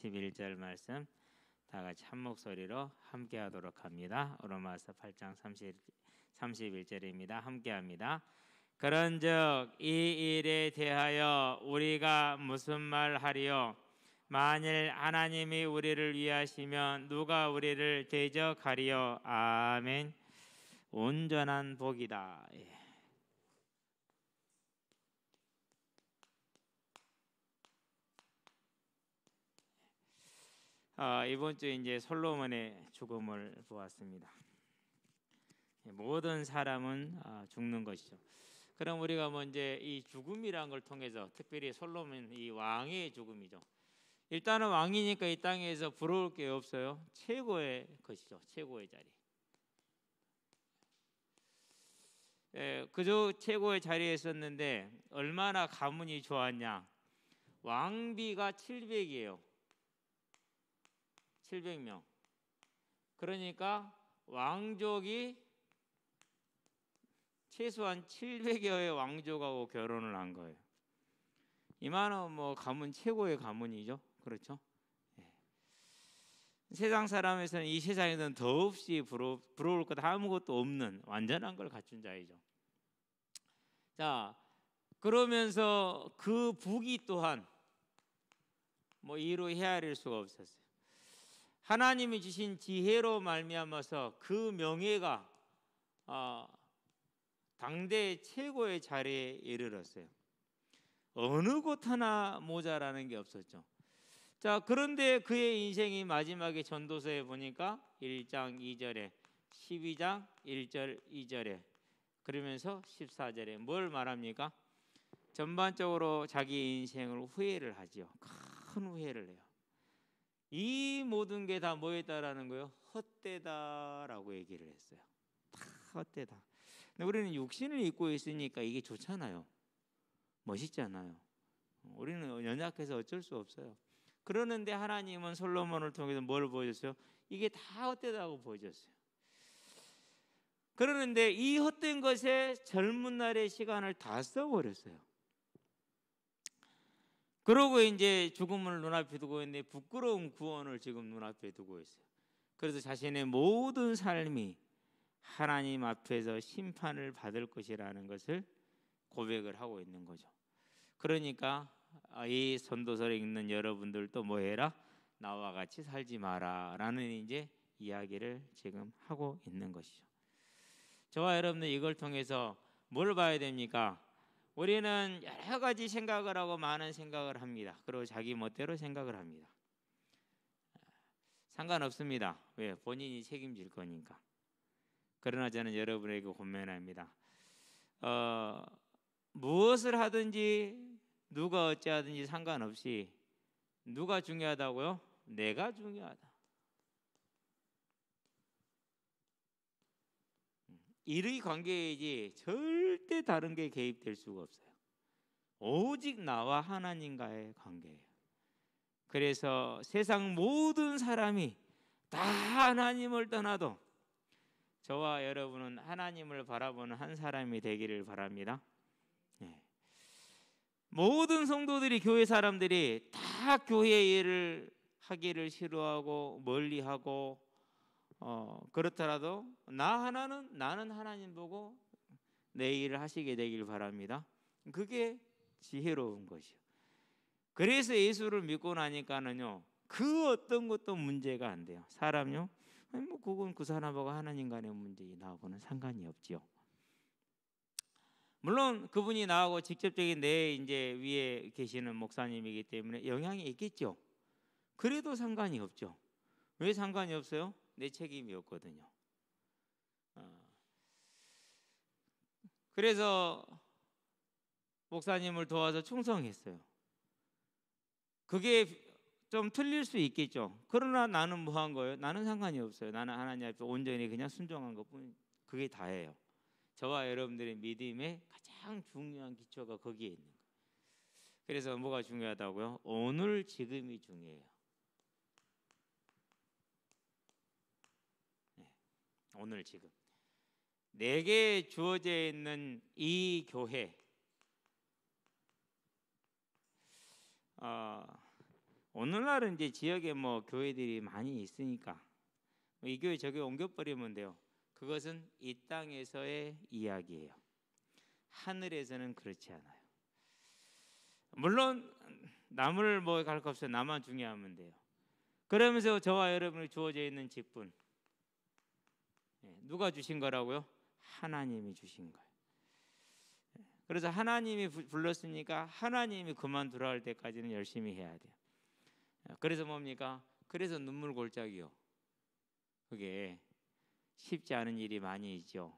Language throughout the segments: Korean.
11절 말씀 다 같이 한 목소리로 함께 하도록 합니다. 로마서 8장 31절입니다. 함께 합니다. 그런즉 이 일에 대하여 우리가 무슨 말 하리요? 만일 하나님이 우리를 위하시면 누가 우리를 대적하리요? 아멘. 온전한 복이다. 이번 주에 이제 솔로몬의 죽음을 보았습니다. 모든 사람은 죽는 것이죠. 그럼 우리가 먼저 이 죽음이란 걸 통해서 특별히 솔로몬 이 왕의 죽음이죠. 일단은 왕이니까 이 땅에서 부러울 게 없어요. 최고의 것이죠. 최고의 자리. 그저 최고의 자리에 있었는데 얼마나 가문이 좋았냐. 왕비가 700이에요. 700명. 그러니까 왕족이 최소한 700여의 왕족하고 결혼을 한 거예요. 이만한 뭐 가문 최고의 가문이죠. 그렇죠? 세상 사람에서는 이 세상에서는 더없이 부러울 것 아무것도 없는 완전한 걸 갖춘 자이죠. 자, 그러면서 그 부귀 또한 뭐 이루 헤아릴 수가 없었어요. 하나님이 주신 지혜로 말미암아서 그 명예가 당대 최고의 자리에 이르렀어요. 어느 곳 하나 모자라는 게 없었죠. 자, 그런데 그의 인생이 마지막에 전도서에 보니까 1장 2절에 12장 1절 2절에 그러면서 14절에 뭘 말합니까? 전반적으로 자기 인생을 후회를 하지요. 큰 후회를 해요. 이 모든 게 다 뭐였다라는 거예요? 헛되다라고 얘기를 했어요. 다 헛되다. 근데 우리는 육신을 입고 있으니까 이게 좋잖아요. 멋있잖아요. 우리는 연약해서 어쩔 수 없어요. 그러는데 하나님은 솔로몬을 통해서 뭘 보여줬어요? 이게 다 헛되다고 보여줬어요. 그러는데 이 헛된 것에 젊은 날의 시간을 다 써버렸어요. 그러고 이제 죽음을 눈앞에 두고 있는데 부끄러운 구원을 지금 눈앞에 두고 있어요. 그래서 자신의 모든 삶이 하나님 앞에서 심판을 받을 것이라는 것을 고백을 하고 있는 거죠. 그러니까 이 선도서를 읽는 여러분들도 뭐 해라? 나와 같이 살지 마라 라는 이제 이야기를 지금 하고 있는 것이죠. 저와 여러분들 이걸 통해서 뭘 봐야 됩니까? 우리는 여러 가지 생각을 하고 많은 생각을 합니다. 그리고 자기 멋대로 생각을 합니다. 상관없습니다. 왜? 본인이 책임질 거니까. 그러나 저는 여러분에게 권면합니다. 무엇을 하든지 누가 어찌하든지 상관없이 누가 중요하다고요? 내가 중요하다. 일의 관계이지 절대 다른 게 개입될 수가 없어요. 오직 나와 하나님과의 관계예요. 그래서 세상 모든 사람이 다 하나님을 떠나도 저와 여러분은 하나님을 바라보는 한 사람이 되기를 바랍니다. 모든 성도들이 교회 사람들이 다 교회 일을 하기를 싫어하고 멀리하고 그렇더라도 나는 하나님 보고 내 일을 하시게 되길 바랍니다. 그게 지혜로운 것이요. 그래서 예수를 믿고 나니까는요 그 어떤 것도 문제가 안 돼요. 사람요 뭐 그건 그 사람하고 하나님 간의 문제 나하고는 상관이 없지요. 물론 그분이 나하고 직접적인 내 이제 위에 계시는 목사님이기 때문에 영향이 있겠죠. 그래도 상관이 없죠. 왜 상관이 없어요? 내 책임이 없거든요. 그래서 목사님을 도와서 충성했어요. 그게 좀 틀릴 수 있겠죠. 그러나 나는 뭐 한 거예요? 나는 상관이 없어요. 나는 하나님 앞에 온전히 그냥 순종한 것뿐. 그게 다예요. 저와 여러분들의 믿음의 가장 중요한 기초가 거기에 있는 거예요. 그래서 뭐가 중요하다고요? 오늘 지금이 중요해요. 오늘 지금 내게 주어져 있는 이 교회 오늘날은 이제 지역에 뭐 교회들이 많이 있으니까 이 교회 저 교회 옮겨버리면 돼요. 그것은 이 땅에서의 이야기예요. 하늘에서는 그렇지 않아요. 물론 남을 뭐 갈 거 없어요. 나만 중요하면 돼요. 그러면서 저와 여러분이 주어져 있는 직분, 누가 주신 거라고요? 하나님이 주신 거예요. 그래서 하나님이 불렀으니까 하나님이 그만두라 할 때까지는 열심히 해야 돼요. 그래서 뭡니까? 그래서 눈물 골짜기요. 그게 쉽지 않은 일이 많이 있죠.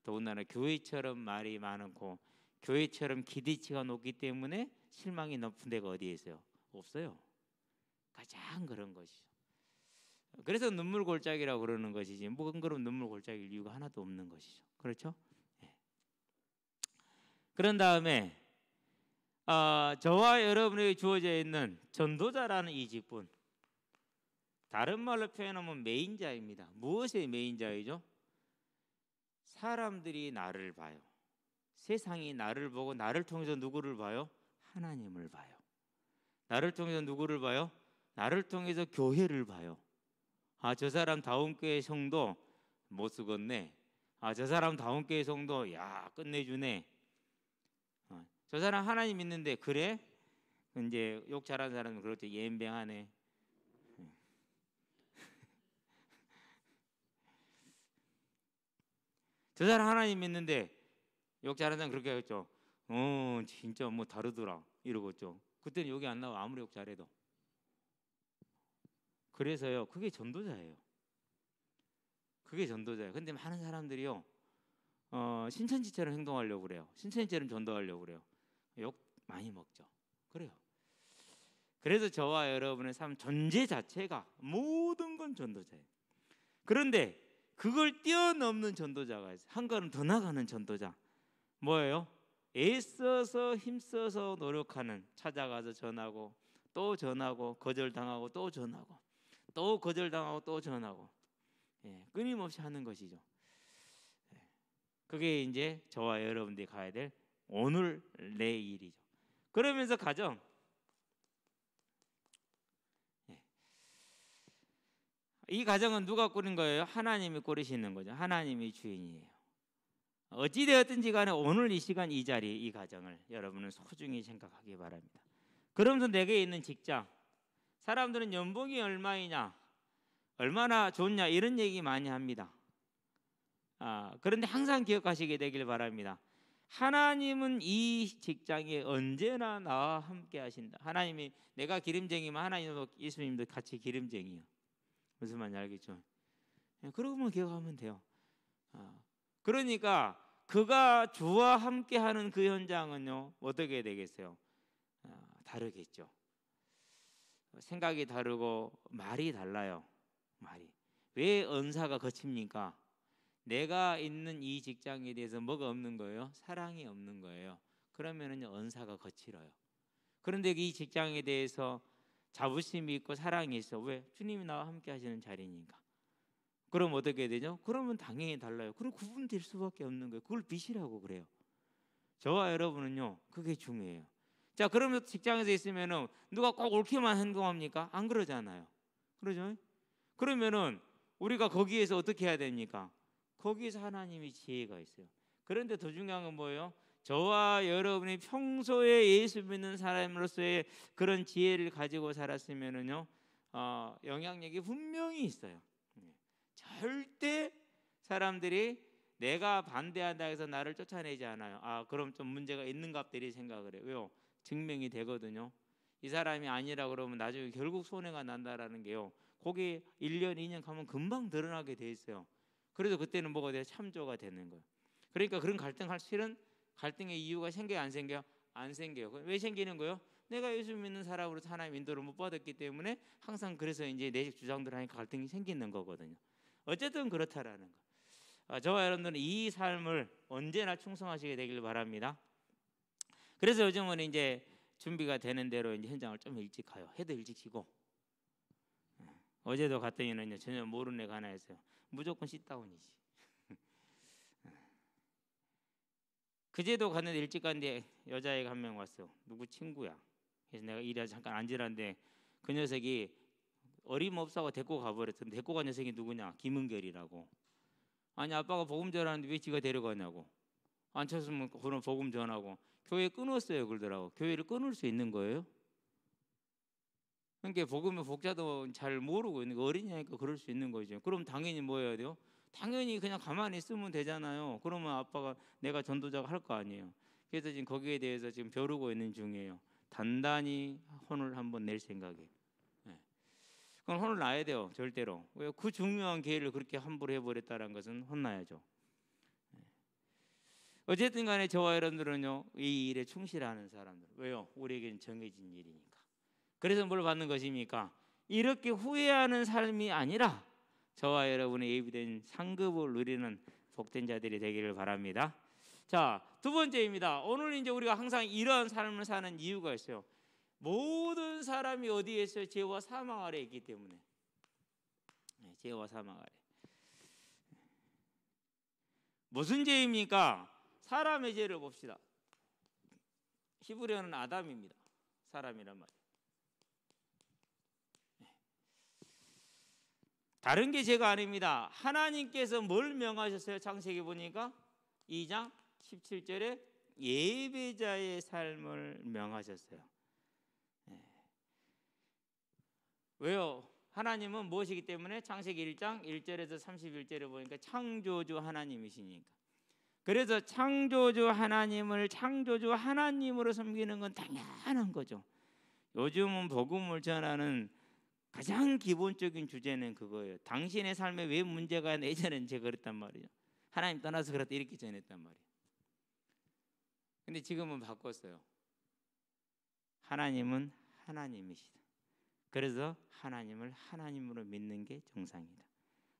더군다나 교회처럼 말이 많고 교회처럼 기대치가 높기 때문에 실망이 높은 데가 어디에 있어요? 없어요. 가장 그런 것이죠. 그래서 눈물 골짜기라고 그러는 것이지 뭐 그런 눈물 골짜기일 이유가 하나도 없는 것이죠. 그렇죠? 네. 그런 다음에 저와 여러분에게 주어져 있는 전도자라는 이 직분, 다른 말로 표현하면 메인자입니다. 무엇의 메인자이죠? 사람들이 나를 봐요. 세상이 나를 보고 나를 통해서 누구를 봐요? 하나님을 봐요. 나를 통해서 누구를 봐요? 나를 통해서 교회를 봐요. 저 사람 다운교회 성도 못 쓰겠네. 저 사람 다운교회 성도 야 끝내주네. 저 사람 하나님 믿는데 그래? 이제 욕 잘하는 사람은 그렇죠. 옌병하네. 저 사람 하나님 믿는데 욕 잘하는 사람 그렇게 하겠죠. 진짜 뭐 다르더라 이러겠죠. 그때는 욕이 안 나와 아무리 욕 잘해도. 그래서요 그게 전도자예요. 그게 전도자예요. 근데 많은 사람들이요 신천지처럼 행동하려고 그래요. 신천지처럼 전도하려고 그래요. 욕 많이 먹죠. 그래요. 그래서 저와 여러분의 삶 존재 자체가 모든 건 전도자예요. 그런데 그걸 뛰어넘는 전도자가 있어요. 한 걸음 더 나가는 전도자. 뭐예요? 애써서 힘써서 노력하는, 찾아가서 전하고 또 전하고 거절당하고 또 전하고 또 거절당하고 또 전하고 끊임없이 하는 것이죠. 그게 이제 저와 여러분들이 가야 될 오늘 내일이죠. 그러면서 가정 이 가정은 누가 꾸린 거예요? 하나님이 꾸리시는 거죠. 하나님이 주인이에요. 어찌되었든지 간에 오늘 이 시간 이 자리 이 가정을 여러분은 소중히 생각하기 바랍니다. 그러면서 내게 있는 직장, 사람들은 연봉이 얼마이냐, 얼마나 좋냐 이런 얘기 많이 합니다. 그런데 항상 기억하시게 되길 바랍니다. 하나님은 이 직장에 언제나 나와 함께 하신다. 하나님이 내가 기름쟁이면 하나님도 예수님도 같이 기름쟁이요. 무슨 말인지 알겠죠? 그러고만 기억하면 돼요. 그러니까 그가 주와 함께하는 그 현장은요 어떻게 되겠어요? 다르겠죠. 생각이 다르고 말이 달라요. 말이 왜 언사가 거칩니까? 내가 있는 이 직장에 대해서 뭐가 없는 거예요? 사랑이 없는 거예요. 그러면은 언사가 거칠어요. 그런데 이 직장에 대해서 자부심이 있고 사랑이 있어. 왜? 주님이 나와 함께 하시는 자리니까. 그럼 어떻게 되죠? 그러면 당연히 달라요. 그럼 구분될 수밖에 없는 거예요. 그걸 빚이라고 그래요. 저와 여러분은요 그게 중요해요. 자, 그러면 직장에서 있으면은 누가 꼭 옳게만 행동합니까? 안 그러잖아요. 그러죠? 그러면은 우리가 거기에서 어떻게 해야 됩니까? 거기에서 하나님이 지혜가 있어요. 그런데 더 중요한 건 뭐예요? 저와 여러분이 평소에 예수 믿는 사람으로서의 그런 지혜를 가지고 살았으면은요 영향력이 분명히 있어요. 절대 사람들이 내가 반대한다 해서 나를 쫓아내지 않아요. 그럼 좀 문제가 있는갑들이 생각을 해요. 왜요? 증명이 되거든요. 이 사람이 아니라 그러면 나중에 결국 손해가 난다라는 게요. 거기 1년, 2년 가면 금방 드러나게 돼 있어요. 그래서 그때는 뭐가 돼요? 참조가 되는 거예요. 그러니까 그런 실은 갈등의 이유가 생겨요, 안 생겨요? 안 생겨요. 왜 생기는 거예요? 내가 예수 믿는 사람으로서 하나님 인도를 못 받았기 때문에 항상 그래서 이제 내식 주장들 하니까 갈등이 생기는 거거든요. 어쨌든 그렇다라는 거. 저와 여러분들은 이 삶을 언제나 충성하시게 되길 바랍니다. 그래서 요즘은 이제 준비가 되는 대로 이제 현장을 좀 일찍 가요. 해도 일찍 쉬고. 어제도 갔더니는요 전혀 모르는 애가 하나 했어요. 무조건 씻다운이지. 그제도 갔는데 일찍 갔는데 여자애가 한 명 왔어. 누구 친구야. 그래서 내가 일하자 잠깐 앉으라는데 그 녀석이 어림없다고 데리고 가버렸던데 데리고 간 녀석이 누구냐? 김은결이라고. 아니 아빠가 복음 전하는데 왜 지가 데려가냐고. 안 쳤으면 그런 복음 전하고. 교회 끊었어요 그러더라고. 교회를 끊을 수 있는 거예요? 그러니까 복음의 복자도 잘 모르고 있는 거 어린이니까 그럴 수 있는 거죠. 그럼 당연히 뭐 해야 돼요? 당연히 그냥 가만히 있으면 되잖아요. 그러면 아빠가 내가 전도자가 할 거 아니에요. 그래서 지금 거기에 대해서 지금 벼르고 있는 중이에요. 단단히 혼을 한번 낼 생각이에요. 네. 그건 혼을 놔야 돼요. 절대로. 왜 그 중요한 기회를 그렇게 함부로 해버렸다는 것은 혼나야죠. 네. 어쨌든 간에 저와 여러분들은요 이 일에 충실하는 사람들. 왜요? 우리에게는 정해진 일이니까. 그래서 뭘 받는 것입니까? 이렇게 후회하는 삶이 아니라 저와 여러분의 예비된 상급을 누리는 복된 자들이 되기를 바랍니다. 자, 두 번째입니다. 오늘 이제 우리가 항상 이런 삶을 사는 이유가 있어요. 모든 사람이 어디에 있어요? 죄와 사망 아래에 있기 때문에. 네, 죄와 사망 아래. 무슨 죄입니까? 사람의 죄를 봅시다. 히브리어는 아담입니다. 사람이란 말이에요. 다른 게 죄가 아닙니다. 하나님께서 뭘 명하셨어요? 창세기 보니까 2장 17절에 예배자의 삶을 명하셨어요. 네. 왜요? 하나님은 무엇이기 때문에? 창세기 1장 1절에서 31절에 보니까 창조주 하나님이시니까. 그래서 창조주 하나님을 창조주 하나님으로 섬기는 건 당연한 거죠. 요즘은 복음을 전하는 가장 기본적인 주제는 그거예요. 당신의 삶에 왜 문제가 있나? 예전에는 제가 그랬단 말이에요. 하나님 떠나서 그렇다 이렇게 전했단 말이에요. 근데 지금은 바꿨어요. 하나님은 하나님이시다. 그래서 하나님을 하나님으로 믿는 게 정상이다.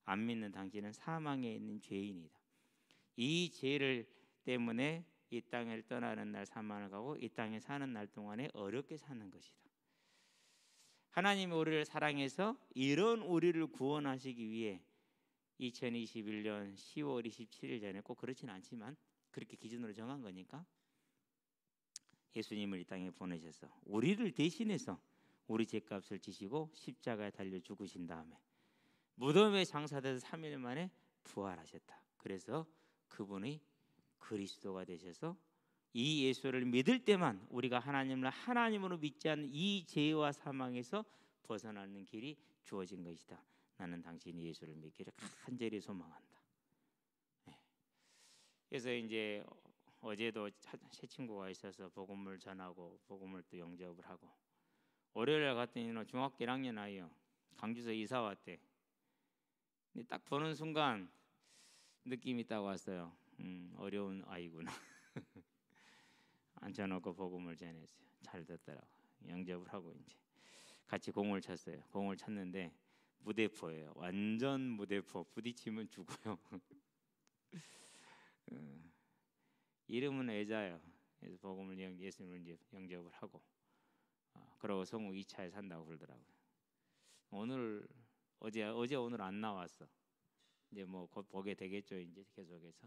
안 믿는 당신은 사망에 있는 죄인이다. 이 죄를 때문에 이 땅을 떠나는 날 사망을 가고 이 땅에 사는 날 동안에 어렵게 사는 것이다. 하나님이 우리를 사랑해서 이런 우리를 구원하시기 위해 2021년 10월 27일 전에 꼭 그렇지는 않지만 그렇게 기준으로 정한 거니까 예수님을 이 땅에 보내셔서 우리를 대신해서 우리 죄값을 지시고 십자가에 달려 죽으신 다음에 무덤에 장사돼서 3일 만에 부활하셨다. 그래서 그분이 그리스도가 되셔서 이 예수를 믿을 때만 우리가 하나님을 하나님으로 믿지 않는 이 죄와 사망에서 벗어나는 길이 주어진 것이다. 나는 당신이 예수를 믿기를 간절히 소망한다. 네. 그래서 이제 어제도 새 친구가 있어서 복음을 전하고 복음을 또 영접을 하고 월요일에 갔더니 중학교 1학년 아이요. 강주에서 이사 왔대. 근데 딱 보는 순간 느낌이 딱 왔어요. 어려운 아이구나. 앉혀놓고 복음을 전했어요. 잘 듣더라고. 영접을 하고 이제 같이 공을 쳤어요. 공을 쳤는데 무대포예요. 완전 무대포. 부딪히면 죽어요. 이름은 애자예요. 그래서 복음을 예수님을 이제 영접을 하고 그러고 성우 2차에 산다고 그러더라고요. 어제 오늘 안 나왔어. 이제 뭐 곧 보게 되겠죠. 이제 계속해서.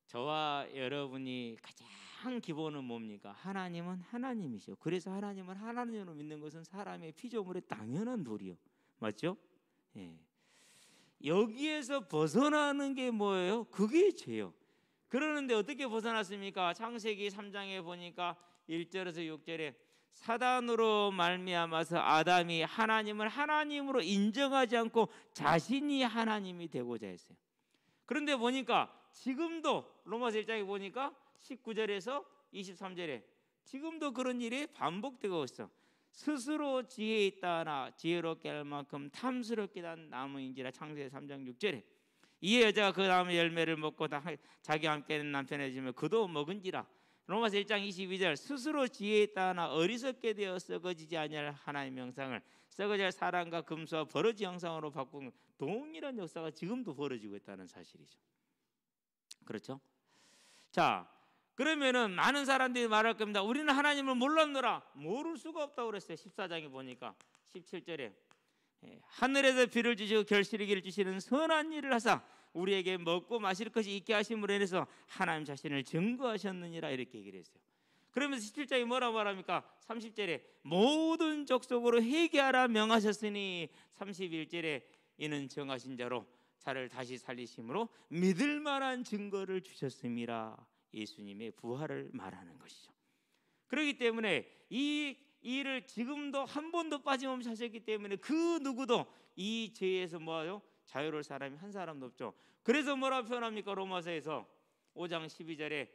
저와 여러분이 가장 기본은 뭡니까? 하나님은 하나님이시오. 그래서 하나님을 하나님으로 믿는 것은 사람의 피조물의 당연한 도리요. 맞죠? 예. 여기에서 벗어나는 게 뭐예요? 그게 죄요. 그러는데 어떻게 벗어났습니까? 창세기 3장에 보니까 1절에서 6절에 사단으로 말미암아서 아담이 하나님을 하나님으로 인정하지 않고 자신이 하나님이 되고자 했어요. 그런데 보니까 지금도 로마서 1장에 보니까 19절에서 23절에 지금도 그런 일이 반복되고 있어. 스스로 지혜 있다나 지혜롭게 할 만큼 탐스럽게 난 나무인지라. 창세기 3장 6절에 이 여자가 그 나무 열매를 먹고 자기와 함께 남편에 주면 그도 먹은지라. 로마서 1장 22절 스스로 지혜 있다나 어리석게 되어 썩어지지 아니할 하나님의 형상을 썩어질 사람과 금수와 버러지 형상으로 바꾼 동일한 역사가 지금도 벌어지고 있다는 사실이죠. 그렇죠? 자, 그러면은 많은 사람들이 말할 겁니다. 우리는 하나님을 몰랐노라. 모를 수가 없다고 그랬어요. 14장에 보니까 17절에 하늘에서 비를 주시고 결실이기를 주시는 선한 일을 하사 우리에게 먹고 마실 것이 있게 하심으로 인해서 하나님 자신을 증거하셨느니라. 이렇게 얘기를 했어요. 그러면서 17장에 뭐라 말합니까? 30절에 모든 족속으로 회개하라 명하셨으니 31절에 이는 정하신 자로 자를 다시 살리심으로 믿을 만한 증거를 주셨음이라. 예수님의 부활을 말하는 것이죠. 그렇기 때문에 이 일을 지금도 한 번도 빠짐없이 하셨기 때문에 그 누구도 이 죄에서 뭐요? 자유로울 사람이 한 사람도 없죠. 그래서 뭐라 표현합니까? 로마서에서 5장 12절에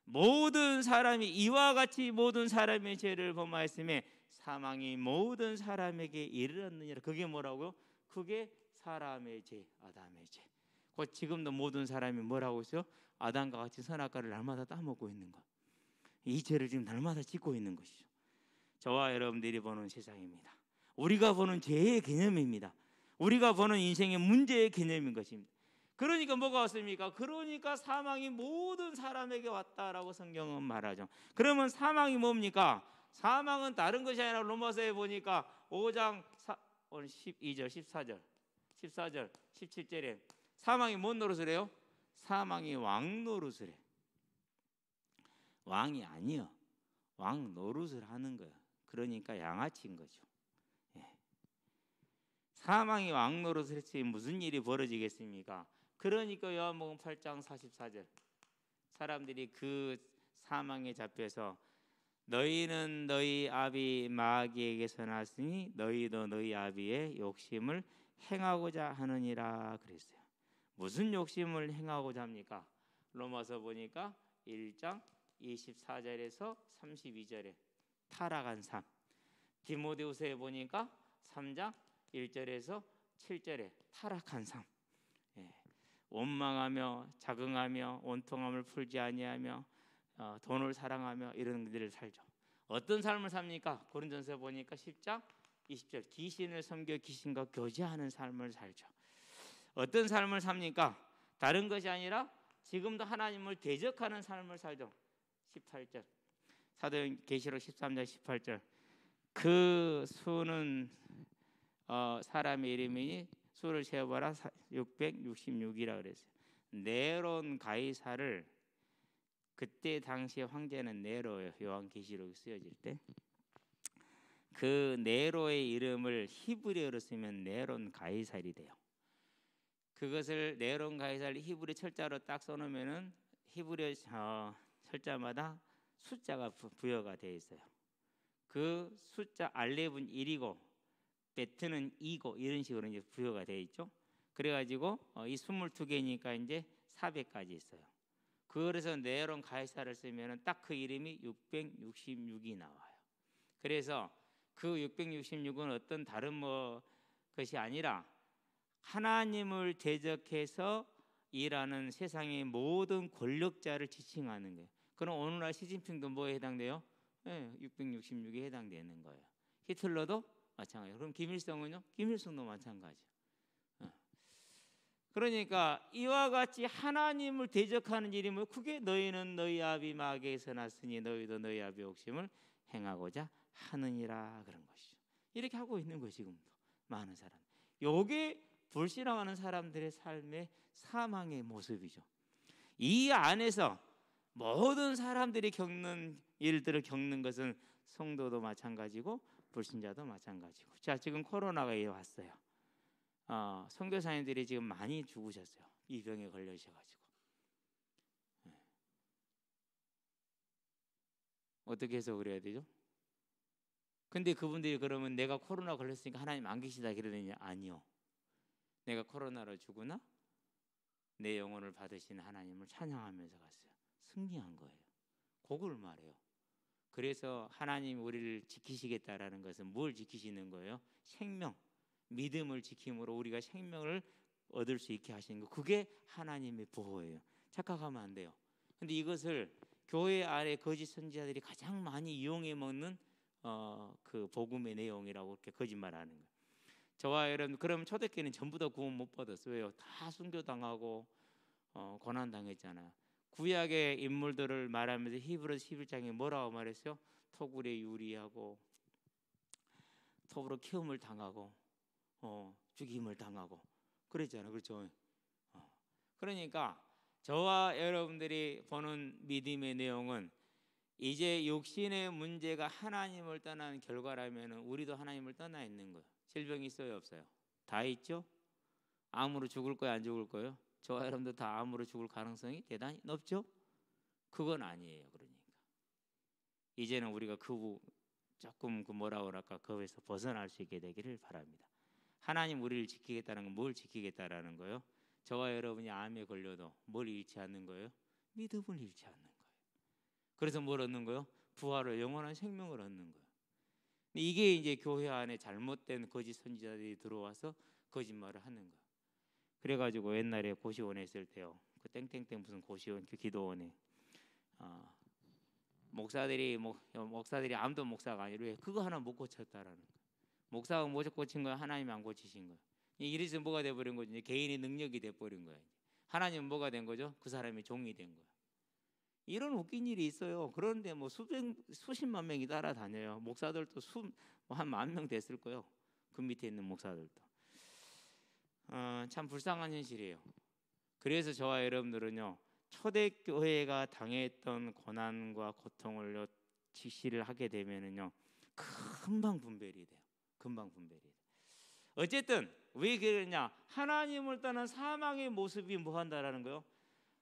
모든 사람이 이와 같이 모든 사람의 죄를 범하였음에 사망이 모든 사람에게 이르렀느니라. 그게 뭐라고요? 그게 사람의 죄, 아담의 죄. 곧 지금도 모든 사람이 뭐라고 있어요? 아담과 같이 선악과를 날마다 따먹고 있는 것. 이 죄를 지금 날마다 짓고 있는 것이죠. 저와 여러분들이 보는 세상입니다. 우리가 보는 죄의 개념입니다. 우리가 보는 인생의 문제의 개념인 것입니다. 그러니까 뭐가 왔습니까? 그러니까 사망이 모든 사람에게 왔다라고 성경은 말하죠. 그러면 사망이 뭡니까? 사망은 다른 것이 아니라 로마서에 보니까 5장 12절, 14절, 17절에 사망이 뭔 노릇을 해요? 사망이 왕 노릇을 해. 왕이 아니요, 왕 노릇을 하는 거예요. 그러니까 양아치인 거죠. 사망이 왕 노릇을 했으니 무슨 일이 벌어지겠습니까? 그러니까 요한복음 8장 44절 사람들이 그 사망에 잡혀서 너희는 너희 아비 마귀에게서 났으니 너희도 너희 아비의 욕심을 행하고자 하느니라 그랬어요. 무슨 욕심을 행하고자 합니까? 로마서 보니까 1장 24절에서 32절에 타락한 삶. 디모데후서에 보니까 3장 1절에서 7절에 타락한 삶. 원망하며 자긍하며 원통함을 풀지 아니하며 돈을 사랑하며 이런 일을 살죠. 어떤 삶을 삽니까? 고린도전서 보니까 10장 20절 귀신을 섬겨 귀신과 교제하는 삶을 살죠. 어떤 삶을 삽니까? 다른 것이 아니라 지금도 하나님을 대적하는 삶을 살죠. 18절 사도계시록 13장 18절 그 수는 사람의 이름이니 수를 세어봐라 666이라 그랬어요. 네론 가이사를 그때 당시의 황제는 네로예요. 요한계시록에 쓰여질 때 그 네로의 이름을 히브리어로 쓰면 네론 가이사리 돼요. 그것을 네론 가이사를 히브리 철자로 딱 써놓으면은 히브리어 철자마다 숫자가 부여가 되어 있어요. 그 숫자 알렙은 1이고 베트는 2고 이런 식으로 이제 부여가 되어 있죠. 그래가지고 이 22개니까 이제 400까지 있어요. 그래서 네론 가이사를 쓰면은 딱 그 이름이 666이 나와요. 그래서 그 666은 어떤 다른 것이 아니라 하나님을 대적해서 일하는 세상의 모든 권력자를 지칭하는 거예요. 그럼 오늘날 시진핑도 뭐에 해당돼요? 666에 해당되는 거예요. 히틀러도 마찬가지예요. 그럼 김일성은요? 김일성도 마찬가지예요. 그러니까 이와 같이 하나님을 대적하는 일이 뭐 그게 너희는 너희 아비 마귀에서 났으니 너희도 너희 아비 욕심을 행하고자 하느니라 그런 것이죠. 이렇게 하고 있는 거 지금도 많은 사람. 요게 불신앙하는 사람들의 삶의 사망의 모습이죠. 이 안에서 모든 사람들이 겪는 일들을 겪는 것은 성도도 마찬가지고 불신자도 마찬가지고. 자, 지금 코로나가 왔어요. 선교사님들이 지금 많이 죽으셨어요. 이 병에 걸리셔가지고. 어떻게 해서 그래야 되죠? 근데 그분들이 그러면 내가 코로나 걸렸으니까 하나님 안 계시다 그러느냐? 아니요. 내가 코로나로 죽으나 내 영혼을 받으신 하나님을 찬양하면서 갔어요. 승리한 거예요. 그걸 말해요. 그래서 하나님 우리를 지키시겠다라는 것은 뭘 지키시는 거예요? 생명, 믿음을 지킴으로 우리가 생명을 얻을 수 있게 하시는 거. 그게 하나님의 보호예요. 착각하면 안 돼요. 근데 이것을 교회 안에 거짓 선지자들이 가장 많이 이용해 먹는 그 복음의 내용이라고 이렇게 거짓말하는 거예요. 저와 여러분, 그럼 초대교회는 전부 다 구원 못 받았어요. 왜요? 다 순교당하고 고난 당했잖아요. 구약의 인물들을 말하면서 히브리서 11장에 뭐라고 말했어요? 토굴에 유리하고 톱으로 키움을 당하고 죽임을 당하고 그랬잖아요. 그렇죠? 그러니까 저와 여러분들이 보는 믿음의 내용은 이제 육신의 문제가 하나님을 떠난 결과라면 우리도 하나님을 떠나 있는 거예요. 질병이 있어요, 없어요? 다 있죠? 암으로 죽을 거예요, 안 죽을 거예요? 저와 여러분도 다 암으로 죽을 가능성이 대단히 높죠? 그건 아니에요. 그러니까 이제는 우리가 조금 뭐라 그럴까, 그거에서 벗어날 수 있게 되기를 바랍니다. 하나님 우리를 지키겠다는 건 뭘 지키겠다라는 거예요? 저와 여러분이 암에 걸려도 뭘 잃지 않는 거예요? 믿음을 잃지 않는 거예요. 그래서 뭘 얻는 거예요? 부활을, 영원한 생명을 얻는 거예요. 이게 이제 교회 안에 잘못된 거짓 선지자들이 들어와서 거짓말을 하는 거예요. 그래가지고 옛날에 고시원에 있을 때요, 그 땡땡땡 무슨 고시원 그 기도원에 목사들이 아무도 목사가 아니라 왜 그거 하나 못 고쳤다라는 거예요. 목사가 못 고친 거야, 하나님이 안 고치신 거예요. 이래서 뭐가 돼버린 거죠? 이제 개인의 능력이 돼버린 거예요. 하나님은 뭐가 된 거죠? 그 사람이 종이 된 거예요. 이런 웃긴 일이 있어요. 그런데 뭐 수십만 명이 따라다녀요. 목사들도 한 10,000명 됐을 거예요. 그 밑에 있는 목사들도. 참 불쌍한 현실이에요. 그래서 저와 여러분들은요, 초대교회가 당했던 고난과 고통을 직시를 하게 되면은요, 금방 분별이 돼요. 금방 분별이 돼요. 어쨌든 왜 그러냐? 하나님을 떠난 사망의 모습이 뭐 한다라는 거요?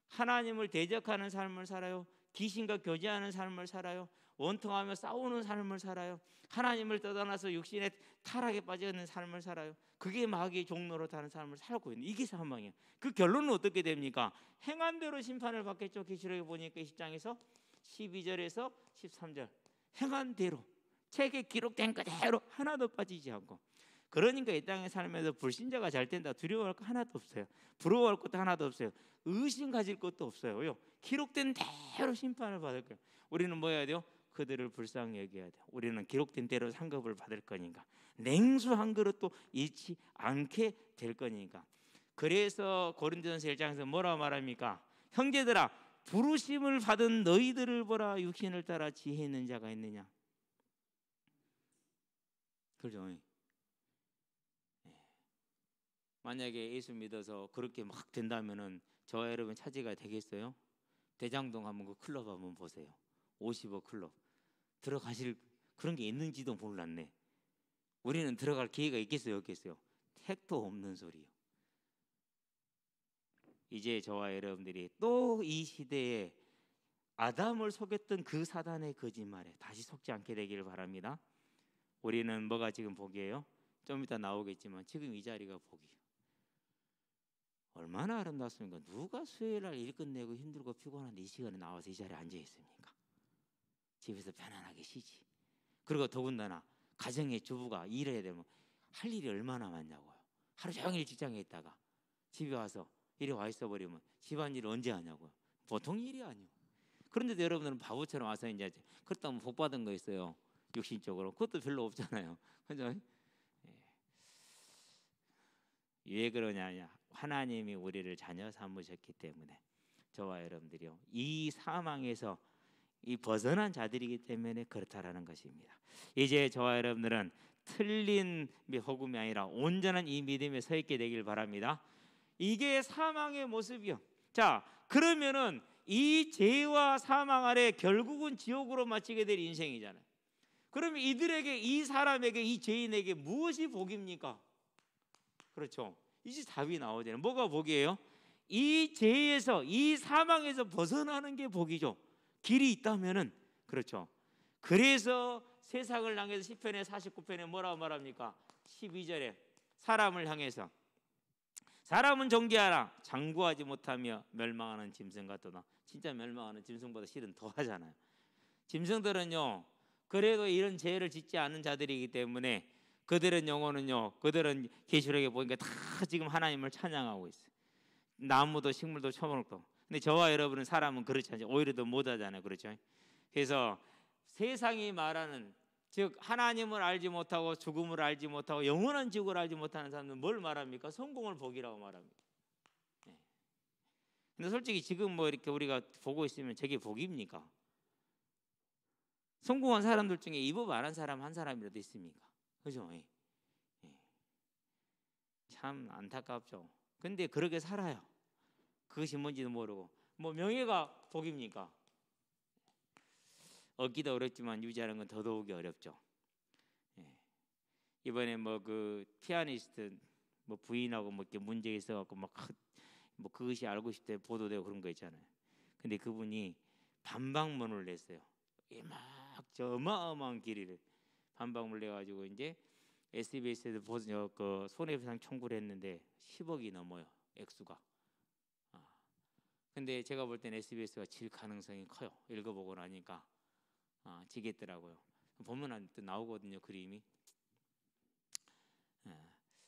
하나님을 대적하는 삶을 살아요. 귀신과 교제하는 삶을 살아요. 원통하며 싸우는 삶을 살아요. 하나님을 떠나서 육신의 타락에 빠져 있는 삶을 살아요. 그게 마귀의 종로로 타는 삶을 살고 있는, 이게 사망이에요. 그 결론은 어떻게 됩니까? 행한 대로 심판을 받겠죠. 계시록에 보니까 10장에서 12절에서 13절, 행한 대로 책에 기록된 그대로 하나도 빠지지 않고. 그러니까 이 땅에 살면서 불신자가 잘 된다 두려워할 거 하나도 없어요. 부러워할 것도 하나도 없어요. 의심 가질 것도 없어요. 왜요? 기록된 대로 심판을 받을 거예요. 우리는 뭐 해야 돼요? 그들을 불쌍히 여겨야 돼요. 우리는 기록된 대로 상급을 받을 거니까, 냉수 한 그릇도 잃지 않게 될 거니까. 그래서 고린도전서 1장에서 뭐라고 말합니까? 형제들아, 부르심을 받은 너희들을 보라. 육신을 따라 지혜 있는 자가 있느냐? 그렇죠? 만약에 예수 믿어서 그렇게 막 된다면은 저와 여러분 차지가 되겠어요? 대장동 한번 그 클럽 한번 보세요. 50억 클럽 들어가실 그런 게 있는지도 몰랐네. 우리는 들어갈 기회가 있겠어요, 없겠어요? 택도 없는 소리요. 이제 저와 여러분들이 또 이 시대에 아담을 속였던 그 사단의 거짓말에 다시 속지 않게 되기를 바랍니다. 우리는 뭐가 지금 복이에요? 좀 이따 나오겠지만 지금 이 자리가 복이에요. 얼마나 아름답습니까? 누가 수요일날 일 끝내고 힘들고 피곤한데 이 시간에 나와서 이 자리에 앉아 있습니까? 집에서 편안하게 쉬지. 그리고 더군다나 가정의 주부가 일해야 되면 할 일이 얼마나 많냐고요. 하루 종일 직장에 있다가 집에 와서 이리 와 있어 버리면 집안일을 언제 하냐고요. 보통 일이 아니에요. 그런데도 여러분들은 바보처럼 와서 이제 그렇다면 복 받은 거 있어요. 육신적으로 그것도 별로 없잖아요. 그죠? 왜 그러냐? 하나님이 우리를 자녀 삼으셨기 때문에. 저와 여러분들이요, 이 사망에서 이 벗어난 자들이기 때문에 그렇다라는 것입니다. 이제 저와 여러분들은 틀린 복음이 아니라 온전한 이 믿음에 서 있게 되길 바랍니다. 이게 사망의 모습이요. 자, 그러면은 이 죄와 사망 아래 결국은 지옥으로 마치게 될 인생이잖아요. 그러면 이들에게, 이 사람에게, 이 죄인에게 무엇이 복입니까? 그렇죠. 이제 답이 나오잖아요. 뭐가 복이에요? 이 죄에서, 이 사망에서 벗어나는 게 복이죠. 길이 있다면은. 그렇죠. 그래서 세상을 향해서 시편의 49편에 뭐라고 말합니까? 12절에 사람을 향해서 사람은 존귀하라, 장구하지 못하며 멸망하는 짐승 같도다. 진짜 멸망하는 짐승보다 실은 더 하잖아요. 짐승들은요, 그래도 이런 죄를 짓지 않은 자들이기 때문에 그들은 영혼은요, 그들은 계시록에 보니까 다 지금 하나님을 찬양하고 있어요. 나무도 식물도 초목도. 근데 저와 여러분은, 사람은 그렇지 않죠. 오히려 더 못하잖아요. 그렇죠? 그래서 세상이 말하는, 즉 하나님을 알지 못하고 죽음을 알지 못하고 영원한 지옥을 알지 못하는 사람은 뭘 말합니까? 성공을 복이라고 말합니다. 네. 근데 솔직히 지금 뭐 이렇게 우리가 보고 있으면 저게 복입니까? 성공한 사람들 중에 이 법 안 한 사람 한 사람이라도 있습니까? 그죠? 예. 참 안타깝죠. 근데 그렇게 살아요. 그것이 뭔지도 모르고. 뭐 명예가 복입니까? 얻기도 어렵지만 유지하는 건 더더욱이 어렵죠. 예. 이번에 뭐 그 피아니스트 뭐 부인하고 뭐 이렇게 문제 있어갖고 막 뭐 그것이 알고 싶대 보도되고 그런 거 있잖아요. 근데 그분이 반박문을 냈어요. 저 어마어마한 길이를 반박문을 내가지고 이제 SBS에도 그 손해배상 청구를 했는데 10억이 넘어요, 액수가. 근데 제가 볼 때는 SBS가 질 가능성이 커요. 읽어보고 나니까 지겠더라고요. 보면 또 나오거든요, 그림이.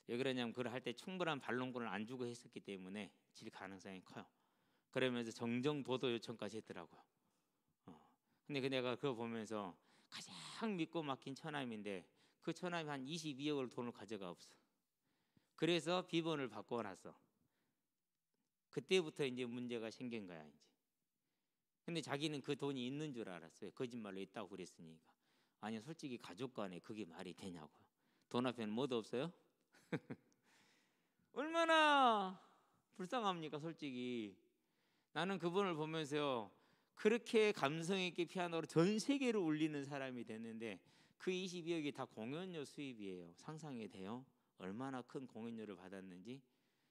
왜 그러냐면 그걸 할 때 충분한 반론권을 안 주고 했었기 때문에 질 가능성이 커요. 그러면서 정정 보도 요청까지 했더라고요. 근데 내가 그거 보면서 가장 믿고 맡긴 처남인데 그 처남이 한 22억을 돈을 가져가 없어. 그래서 비번을 바꿔놨어. 그때부터 이제 문제가 생긴 거야 이제. 근데 자기는 그 돈이 있는 줄 알았어요. 거짓말로 있다고 그랬으니까. 아니 솔직히 가족 간에 그게 말이 되냐고요. 돈 앞에는 뭐도 없어요? 얼마나 불쌍합니까 솔직히. 나는 그분을 보면서요, 그렇게 감성 있게 피아노로 전 세계를 울리는 사람이 됐는데 그 22억이 다 공연료 수입이에요. 상상이 돼요? 얼마나 큰 공연료를 받았는지.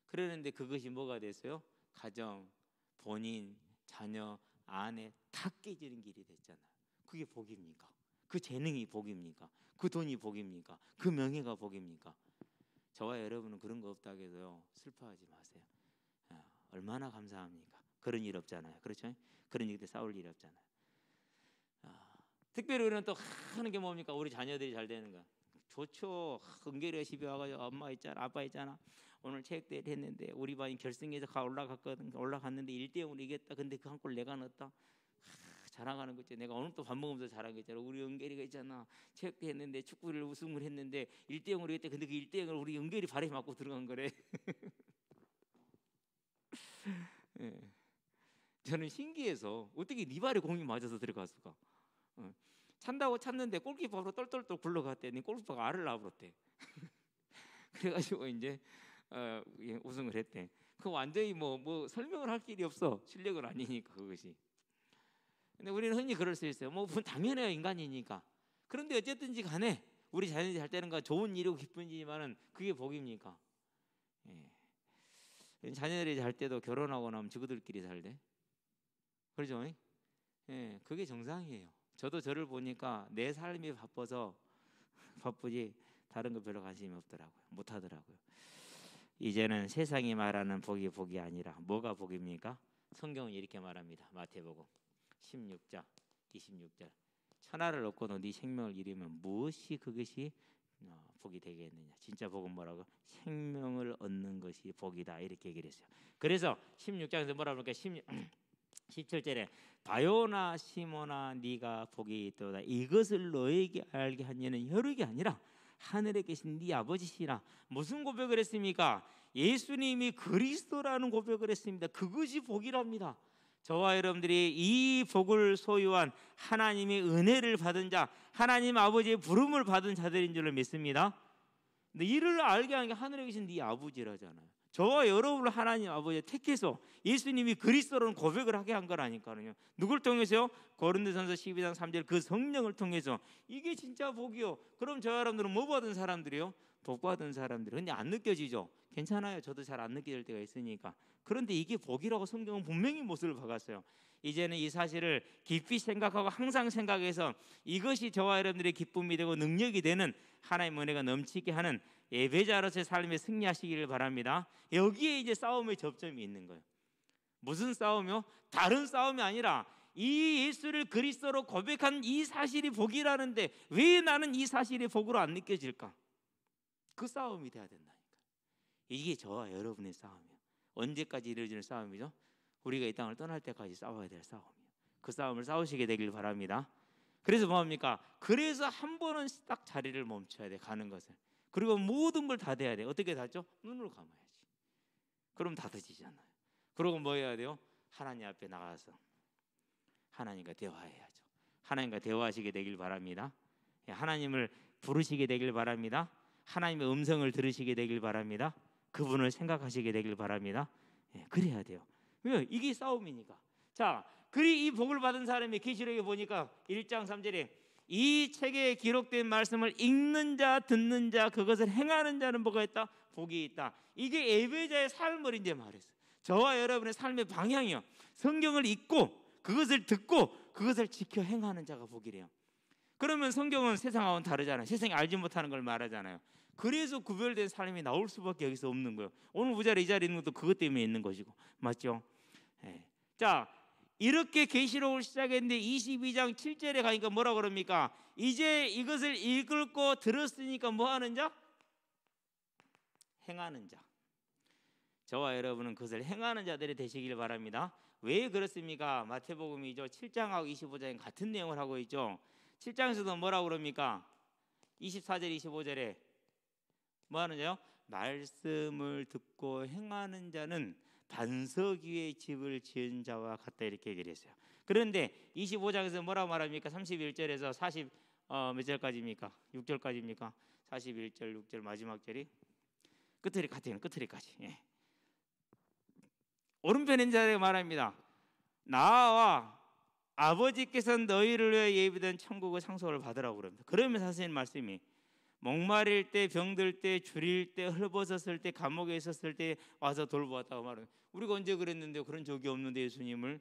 그러는데 그것이 뭐가 됐어요? 가정, 본인, 자녀, 아내 다 깨지는 길이 됐잖아요. 그게 복입니까? 그 재능이 복입니까? 그 돈이 복입니까? 그 명예가 복입니까? 저와 여러분은 그런 거 없다고 해서요, 슬퍼하지 마세요. 얼마나 감사합니까? 그런 일 없잖아요. 그렇죠? 그런 일때 싸울 일 없잖아요. 특별히 우리는 또 하는 게 뭡니까? 우리 자녀들이 잘 되는 거 좋죠. 은결이가 집에 와가지고 엄마 있잖아, 아빠 있잖아, 오늘 체육대회를 했는데 우리 반이 결승에서 올라갔거든. 올라갔는데 1대0으로 이겼다. 근데 그 한 골 내가 넣었다. 자랑하는 거 있죠. 내가 오늘 또 밥 먹으면서 자랑했잖아. 우리 은결이가 있잖아, 체육대회 했는데 축구를 우승을 했는데 1대0으로 이겼다. 근데 그 1대0을 우리 은결이 발에 맞고 들어간 거래. 예. 저는 신기해서 어떻게 네 발에 공이 맞아서 들어갔을까? 찬다고 찼는데 골키퍼로 똘똘똘 굴러갔더니 골키퍼가 알을 놔버렸대. 그래가지고 이제 우승을 했대. 그 완전히 뭐 설명을 할 길이 없어. 실력은 아니니까 그것이. 근데 우리는 흔히 그럴 수 있어요. 뭐 당연해요, 인간이니까. 그런데 어쨌든지 간에 우리 자녀들이 잘 되는 건 좋은 일이고 기쁜 일이지만은 그게 복입니까? 예. 자녀들이 잘 때도 결혼하고 나면 저들끼리 살대. 그렇죠? 예, 그게 정상이에요. 저도 저를 보니까 내 삶이 바빠서 바쁘지 다른 거 별로 관심이 없더라고요. 못 하더라고요. 이제는 세상이 말하는 복이 아니라 뭐가 복입니까? 성경은 이렇게 말합니다. 마태복음 16장 26절. 천하를 얻고도 네 생명을 잃으면 무엇이 그것이 복이 되겠느냐. 진짜 복은 뭐라고? 생명을 얻는 것이 복이다. 이렇게 얘기를 했어요. 그래서 16장에서 뭐라고 그러니까 17절에 바요나 시모나 네가 복이 있도다. 이것을 너에게 알게 한 이는 혈육이 아니라 하늘에 계신 네 아버지시라. 무슨 고백을 했습니까? 예수님이 그리스도라는 고백을 했습니다. 그것이 복이랍니다. 저와 여러분들이 이 복을 소유한 하나님의 은혜를 받은 자, 하나님 아버지의 부름을 받은 자들인 줄을 믿습니다. 근데 이를 알게 하는 게 하늘에 계신 네 아버지라잖아요. 저와 여러분을 하나님 아버지가 택해서 예수님이 그리스도라는 고백을 하게 한 거라니까요. 누굴 통해서요? 고린도전서 12장 3절 그 성령을 통해서. 이게 진짜 복이요. 그럼 저와 여러분들은 뭐 받은 사람들이요? 복 받은 사람들. 근데 안 느껴지죠? 괜찮아요. 저도 잘 안 느껴질 때가 있으니까. 그런데 이게 복이라고 성경은 분명히 못을 박았어요. 이제는 이 사실을 깊이 생각하고 항상 생각해서 이것이 저와 여러분들의 기쁨이 되고 능력이 되는 하나님의 은혜가 넘치게 하는 예배자로서의 삶에 승리하시기를 바랍니다. 여기에 이제 싸움의 접점이 있는 거예요. 무슨 싸움이요? 다른 싸움이 아니라 이 예수를 그리스도로 고백한 이 사실이 복이라는데 왜 나는 이 사실이 복으로 안 느껴질까? 그 싸움이 돼야 된다니까. 이게 저와 여러분의 싸움이에요. 언제까지 이루어지는 싸움이죠? 우리가 이 땅을 떠날 때까지 싸워야 될 싸움이에요. 그 싸움을 싸우시게 되길 바랍니다. 그래서 뭐합니까? 그래서 한 번은 딱 자리를 멈춰야 돼, 가는 것을. 그리고 모든 걸 다 돼야 돼. 어떻게 닫죠? 눈을 감아야지. 그럼 닫아지잖아요. 그리고 뭐 해야 돼요? 하나님 앞에 나가서 하나님과 대화해야죠. 하나님과 대화하시게 되길 바랍니다. 하나님을 부르시게 되길 바랍니다. 하나님의 음성을 들으시게 되길 바랍니다. 그분을 생각하시게 되길 바랍니다. 그래야 돼요. 왜요? 이게 싸움이니까. 자, 그리 이 복을 받은 사람이 계시록에 보니까 1장 3절에 이 책에 기록된 말씀을 읽는 자, 듣는 자, 그것을 행하는 자는 뭐가 있다? 복이 있다. 이게 예배자의 삶을 이제 말했어요. 저와 여러분의 삶의 방향이요. 성경을 읽고 그것을 듣고 그것을 지켜 행하는 자가 복이래요. 그러면 성경은 세상하고는 다르잖아요. 세상이 알지 못하는 걸 말하잖아요. 그래서 구별된 삶이 나올 수밖에 여기서 없는 거예요. 오늘 우리가 이 자리에 있는 것도 그것 때문에 있는 것이고, 맞죠? 네. 자, 이렇게 계시록을 시작했는데 22장 7절에 가니까 뭐라 그럽니까? 이제 이것을 읽고 들었으니까 뭐 하는 자? 행하는 자. 저와 여러분은 그것을 행하는 자들이 되시길 바랍니다. 왜 그렇습니까? 마태복음이죠. 7장하고 25장에 같은 내용을 하고 있죠. 7장에서도 뭐라고 그럽니까? 24절 25절에 뭐 하는 자요? 말씀을 듣고 행하는 자는 반석 위에 집을 지은 자와 같다, 이렇게 얘기를 했어요. 그런데 25장에서 뭐라고 말합니까? 31절에서 40 몇 절까지입니까? 6절까지입니까? 41절 6절 마지막 절이 끝을 같아요. 끝을까지. 예. 오른편에 있는 자에게 말합니다. 나와 아버지께서 너희를 위해 예비된 천국의 상속을 받으라고 그럽니다. 그러면서 선생님 말씀이 목마를 때, 병들 때, 줄일 때, 헐벗었을 때, 감옥에 있었을 때 와서 돌보았다고 말합니다. 우리가 언제 그랬는데요? 그런 적이 없는데 예수님을.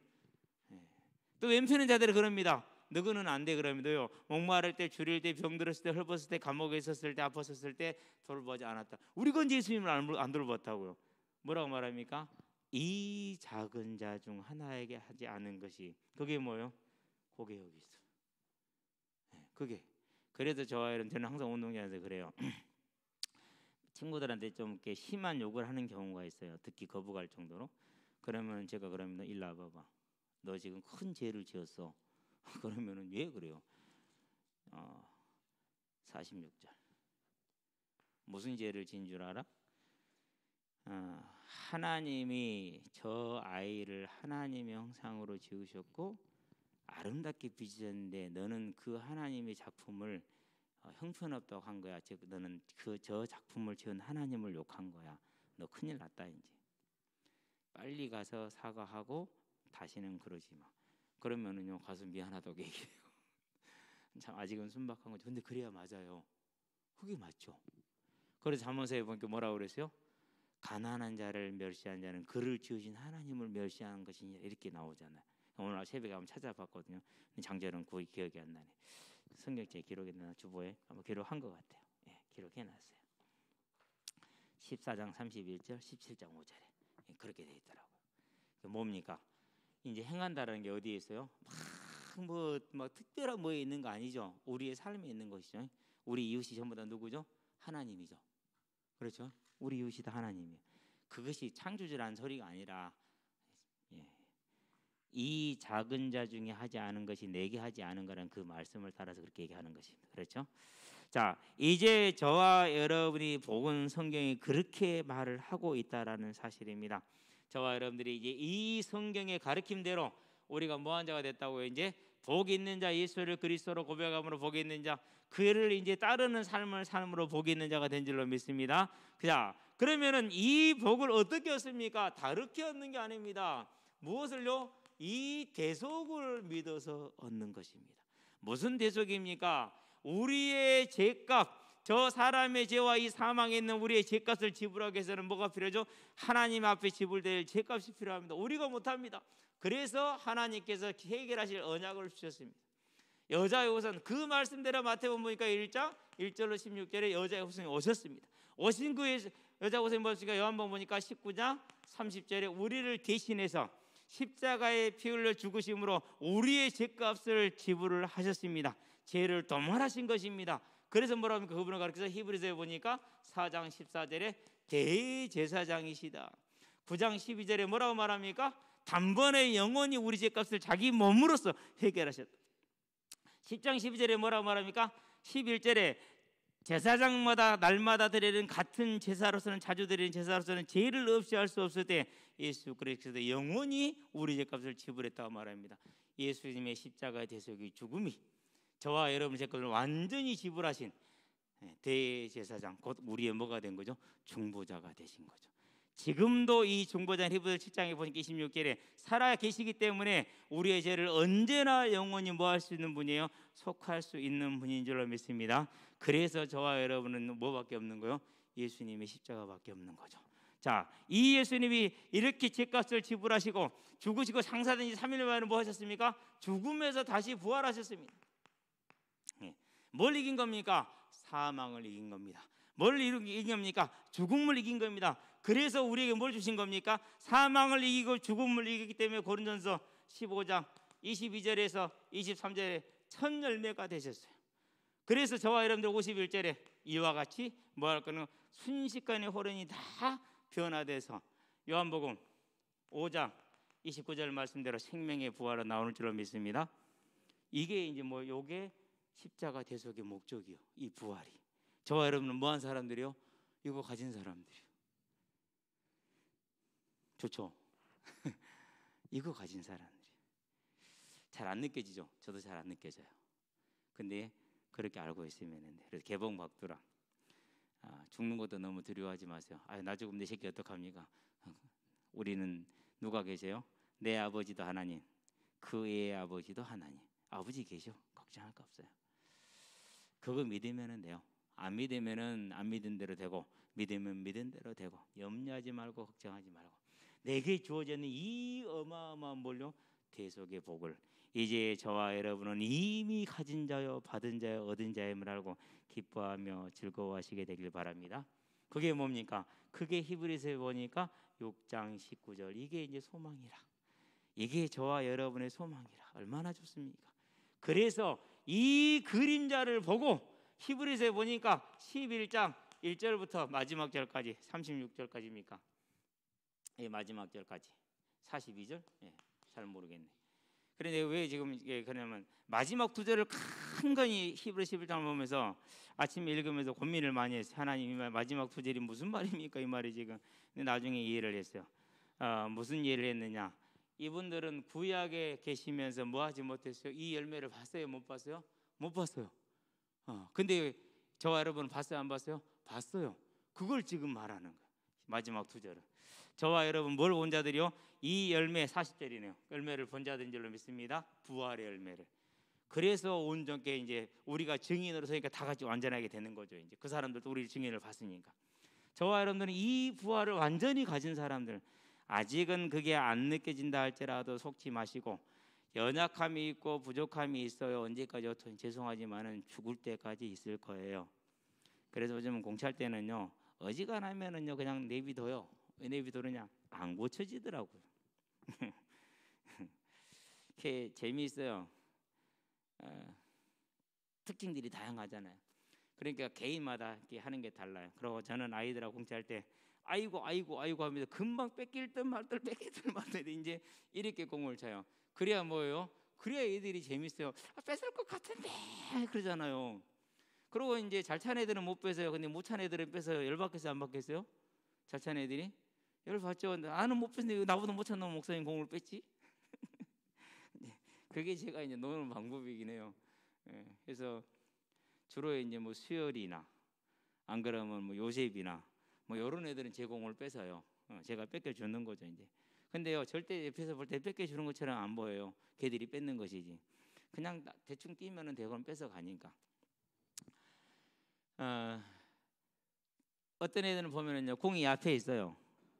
또 왼편의 자들이 그럽니다. 너그는 안 돼 그러면도요. 목마를 때, 줄일 때, 병들었을 때, 헐벗을 때, 감옥에 있었을 때, 아팠었을 때 돌보지 않았다. 우리가 언제 예수님을 안 돌보았다고요? 뭐라고 말합니까? 이 작은 자 중 하나에게 하지 않은 것이, 그게 뭐예요? 그게 여기 있어. 그게. 그래서 저는 항상 운동장에서 그래요. 친구들한테 좀 이렇게 심한 욕을 하는 경우가 있어요. 듣기 거부갈 정도로. 그러면 제가 그러면 너 일로 와봐봐. 너 지금 큰 죄를 지었어. 그러면은 왜 그래요? 46절. 무슨 죄를 지은 줄 알아? 하나님이 저 아이를 하나님의 형상으로 지으셨고 아름답게 빚으셨는데 너는 그 하나님의 작품을 형편없다고 한 거야. 즉 너는 저 작품을 지은 하나님을 욕한 거야. 너 큰일 났다 이제. 빨리 가서 사과하고 다시는 그러지 마. 그러면은요 가서 미안하다고 얘기해요. 참 아직은 순박한 거죠. 근데 그래야 맞아요. 그게 맞죠. 그래서 잠언서에 보니까 뭐라고 그랬어요? 가난한 자를 멸시한 자는 그를 지으신 하나님을 멸시하는 것이냐, 이렇게 나오잖아요. 오늘 새벽에 한번 찾아봤거든요. 장절은 거의 기억이 안 나네. 성경책에 기록했나 주보에 한번 기록한 것 같아요. 예, 기록해놨어요. 14장 31절, 17장 5절에 그렇게 돼 있더라고요. 뭡니까? 이제 행한다라는 게 어디에 있어요? 막 특별한 뭐에 있는 거 아니죠. 우리의 삶에 있는 것이죠. 우리 이웃이 전부 다 누구죠? 하나님이죠. 그렇죠? 우리 이웃이 다 하나님이에요. 그것이 창조주라는 소리가 아니라 이 작은 자 중에 하지 않은 것이 내게 하지 않은 거라는 그 말씀을 따라서 그렇게 얘기하는 것입니다. 그렇죠? 자, 이제 저와 여러분이 복은 성경이 그렇게 말을 하고 있다라는 사실입니다. 저와 여러분들이 이제 이 성경의 가르침대로 우리가 뭐한 자가 됐다고요? 이제 복 있는 자, 예수를 그리스도로 고백함으로 복 있는 자, 그를 이제 따르는 삶을 삶으로 복 있는 자가 된 줄로 믿습니다. 자, 그러면은 이 복을 어떻게 얻습니까? 다르게 얻는 게 아닙니다. 무엇을요? 이 대속을 믿어서 얻는 것입니다. 무슨 대속입니까? 우리의 죄값, 저 사람의 죄와 이 사망에 있는 우리의 죄값을 지불하기 위해서는 뭐가 필요하죠? 하나님 앞에 지불될 죄값이 필요합니다. 우리가 못합니다. 그래서 하나님께서 해결하실 언약을 주셨습니다. 여자의 후손, 그 말씀대로 마태복음 보니까 1장 1절로 16절에 여자의 후손이 오셨습니다. 오신 그 여자 후손이 무엇인가? 요한복음 보니까 19장 30절에 우리를 대신해서 십자가에 피 흘려 죽으심으로 우리의 죄값을 지불을 하셨습니다. 죄를 도말하신 것입니다. 그래서 뭐라고 합니까? 그분을 가르쳐서 히브리서에 보니까 4장 14절에 대제사장이시다. 9장 12절에 뭐라고 말합니까? 단번에 영원히 우리 죄값을 자기 몸으로서 해결하셨다. 10장 12절에 뭐라고 말합니까? 11절에 제사장마다 날마다 드리는 같은 제사로서는, 자주 드리는 제사로서는 죄를 없이 할 수 없을 때 예수 그리스도 영원히 우리 죄값을 지불했다고 말합니다. 예수님의 십자가의 대속의 죽음이 저와 여러분의 죄값을 완전히 지불하신 대제사장, 곧 우리의 뭐가 된 거죠? 중보자가 되신 거죠. 지금도 이 중보자 히브리서 7장에 보니까 26절에 살아 계시기 때문에 우리의 죄를 언제나 영원히 뭐 할 수 있는 분이에요? 속할 수 있는 분인 줄로 믿습니다. 그래서 저와 여러분은 뭐밖에 없는 거요? 예수님의 십자가밖에 없는 거죠. 자, 이 예수님이 이렇게 죄값을 지불하시고 죽으시고 장사된 지 3일 만에 뭐 하셨습니까? 죽음에서 다시 부활하셨습니다. 뭘 이긴 겁니까? 사망을 이긴 겁니다. 뭘 이긴 겁니까? 죽음을 이긴 겁니다. 그래서 우리에게 뭘 주신 겁니까? 사망을 이기고 죽음을 이기기 때문에 고린도전서 15장 22절에서 23절에 첫 열매가 되셨어요. 그래서 저와 여러분들 51절에 이와 같이 뭐 할 거는 순식간에 호련이 다 변화돼서 요한복음 5장 29절 말씀대로 생명의 부활로 나오는 줄로 믿습니다. 이게 이제 뭐 요게 십자가 대속의 목적이요. 이 부활이. 저와 여러분은 뭐한 사람들이요? 이거 가진 사람들이요. 좋죠. 이거 가진 사람들이 잘 안 느껴지죠. 저도 잘 안 느껴져요. 근데 그렇게 알고 있으면 돼. 그래서 개봉박두랑 죽는 것도 너무 두려워하지 마세요. 나 죽으면 내 새끼 어떡합니까? 우리는 누가 계세요? 내 아버지도 하나님, 그 애의 아버지도 하나님. 아버지 계셔. 걱정할 거 없어요. 그거 믿으면 돼요. 안 믿으면은 안 믿은 대로 되고, 믿으면 믿은 대로 되고, 염려하지 말고 걱정하지 말고, 내게 주어지는 이 어마어마한 뭘요? 대속의 복을 이제 저와 여러분은 이미 가진 자요, 받은 자요, 얻은 자임을 알고 기뻐하며 즐거워하시게 되길 바랍니다. 그게 뭡니까? 그게 히브리서에 보니까 6장 19절 이게 이제 소망이라. 이게 저와 여러분의 소망이라. 얼마나 좋습니까? 그래서 이 그림자를 보고 히브리서에 보니까 11장 1절부터 마지막 절까지 36절까지입니까? 예, 마지막 절까지 42절? 예, 잘 모르겠네. 그런데 왜 지금 이게 그러냐면 마지막 두 절을 간간히 히브리서 11장을 보면서 아침에 읽으면서 고민을 많이 했어요. 하나님 이 마지막 두 절이 무슨 말입니까? 이 말이 지금. 근데 나중에 이해를 했어요. 무슨 이해를 했느냐? 이분들은 구약에 계시면서 뭐 하지 못했어요? 이 열매를 봤어요? 못 봤어요? 못 봤어요. 근데 저와 여러분은 봤어요? 안 봤어요? 봤어요. 그걸 지금 말하는 거예요. 마지막 두 절은. 저와 여러분 뭘 본 자들이요? 이 열매 40절이네요. 열매를 본 자들인 줄로 믿습니다. 부활의 열매를. 그래서 온전케 이제 우리가 증인으로 서니까 다 같이 완전하게 되는 거죠. 이제 그 사람들도 우리 증인을 봤으니까. 저와 여러분들은 이 부활을 완전히 가진 사람들, 아직은 그게 안 느껴진다 할지라도 속지 마시고, 연약함이 있고 부족함이 있어요. 언제까지 어떤 죄송하지만은 죽을 때까지 있을 거예요. 그래서 요즘 공차할 때는요, 어지간하면은요 그냥 내비둬요. 왜 내비두느냐? 안 고쳐지더라고요. 이렇게 재미있어요. 특징들이 다양하잖아요. 그러니까 개인마다 이렇게 하는 게 달라요. 그리고 저는 아이들하고 공차할 때 아이고 하면서 금방 뺏길 듯 말 듯 뺏길 듯 말 듯 이제 이렇게 공을 차요. 그래야 뭐예요? 그래야 애들이 재밌어요. 뺏을 것 같은데 그러잖아요. 그리고 이제 잘 찬 애들은 못 뺏어요. 근데 못 찬 애들은 뺏어요. 열 받겠어요? 안 받겠어요? 잘 찬 애들이? 열 받죠. 나는 못 뺏는데 나보다 못 찬 놈 목사님 공을 뺐지? 그게 제가 이제 노는 방법이긴 해요. 그래서 주로 이제 뭐 수열이나 안 그러면 뭐 요셉이나 뭐 이런 애들은 제 공을 뺏어요. 제가 뺏겨 주는 거죠 이제. 근데요 절대 옆에서 볼 때 뺏겨 주는 것처럼 안 보여요. 걔들이 뺏는 것이지. 그냥 대충 뛰면은 대건 뺏어 가니까. 어떤 애들은 보면은요 공이 앞에 있어요.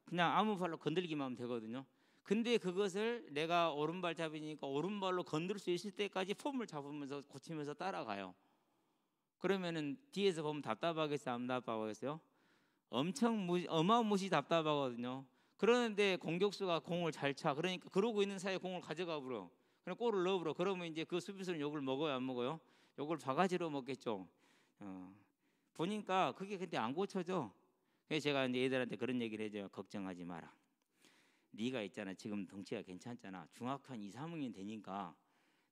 그냥 아무 발로 건들기만 하면 되거든요. 근데 그것을 내가 오른발잡이니까 오른발로 건들 수 있을 때까지 폼을 잡으면서 고치면서 따라가요. 그러면은 뒤에서 보면 답답하겠어요? 안 답답하겠어요? 엄청 어마무시 답답하거든요. 그러는데 공격수가 공을 잘 차. 그러니까 그러고 있는 사이에 공을 가져가 버려. 그럼 골을 넣어 버려. 그러면 이제 그 수비수는 욕을 먹어요, 안 먹어요? 욕을 바가지로 먹겠죠. 보니까 그게 근데 안 고쳐져. 그래서 제가 이제 애들한테 그런 얘기를 해줘요. 걱정하지 마라. 네가 있잖아. 지금 덩치가 괜찮잖아. 중학교 한 2, 3학년 되니까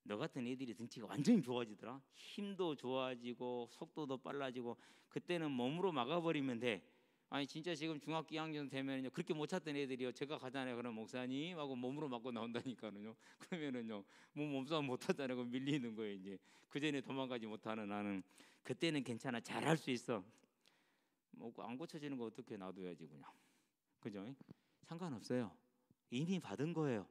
너 같은 애들이 등치가 완전히 좋아지더라. 힘도 좋아지고 속도도 빨라지고 그때는 몸으로 막아버리면 돼. 아니 진짜 지금 중학교 2학년 되면요 그렇게 못 찼던 애들이요 제가 가잖아요. 그럼 목사님 하고 몸으로 맞고 나온다니까는요. 그러면은요 뭐 몸싸움 못 하잖아요. 그럼 밀리는 거예요. 이제 그 전에 도망가지 못하는 나는 그때는 괜찮아. 잘할 수 있어. 뭐 안 고쳐지는 거 어떻게 놔둬야지 그냥. 그죠? 상관없어요. 이미 받은 거예요.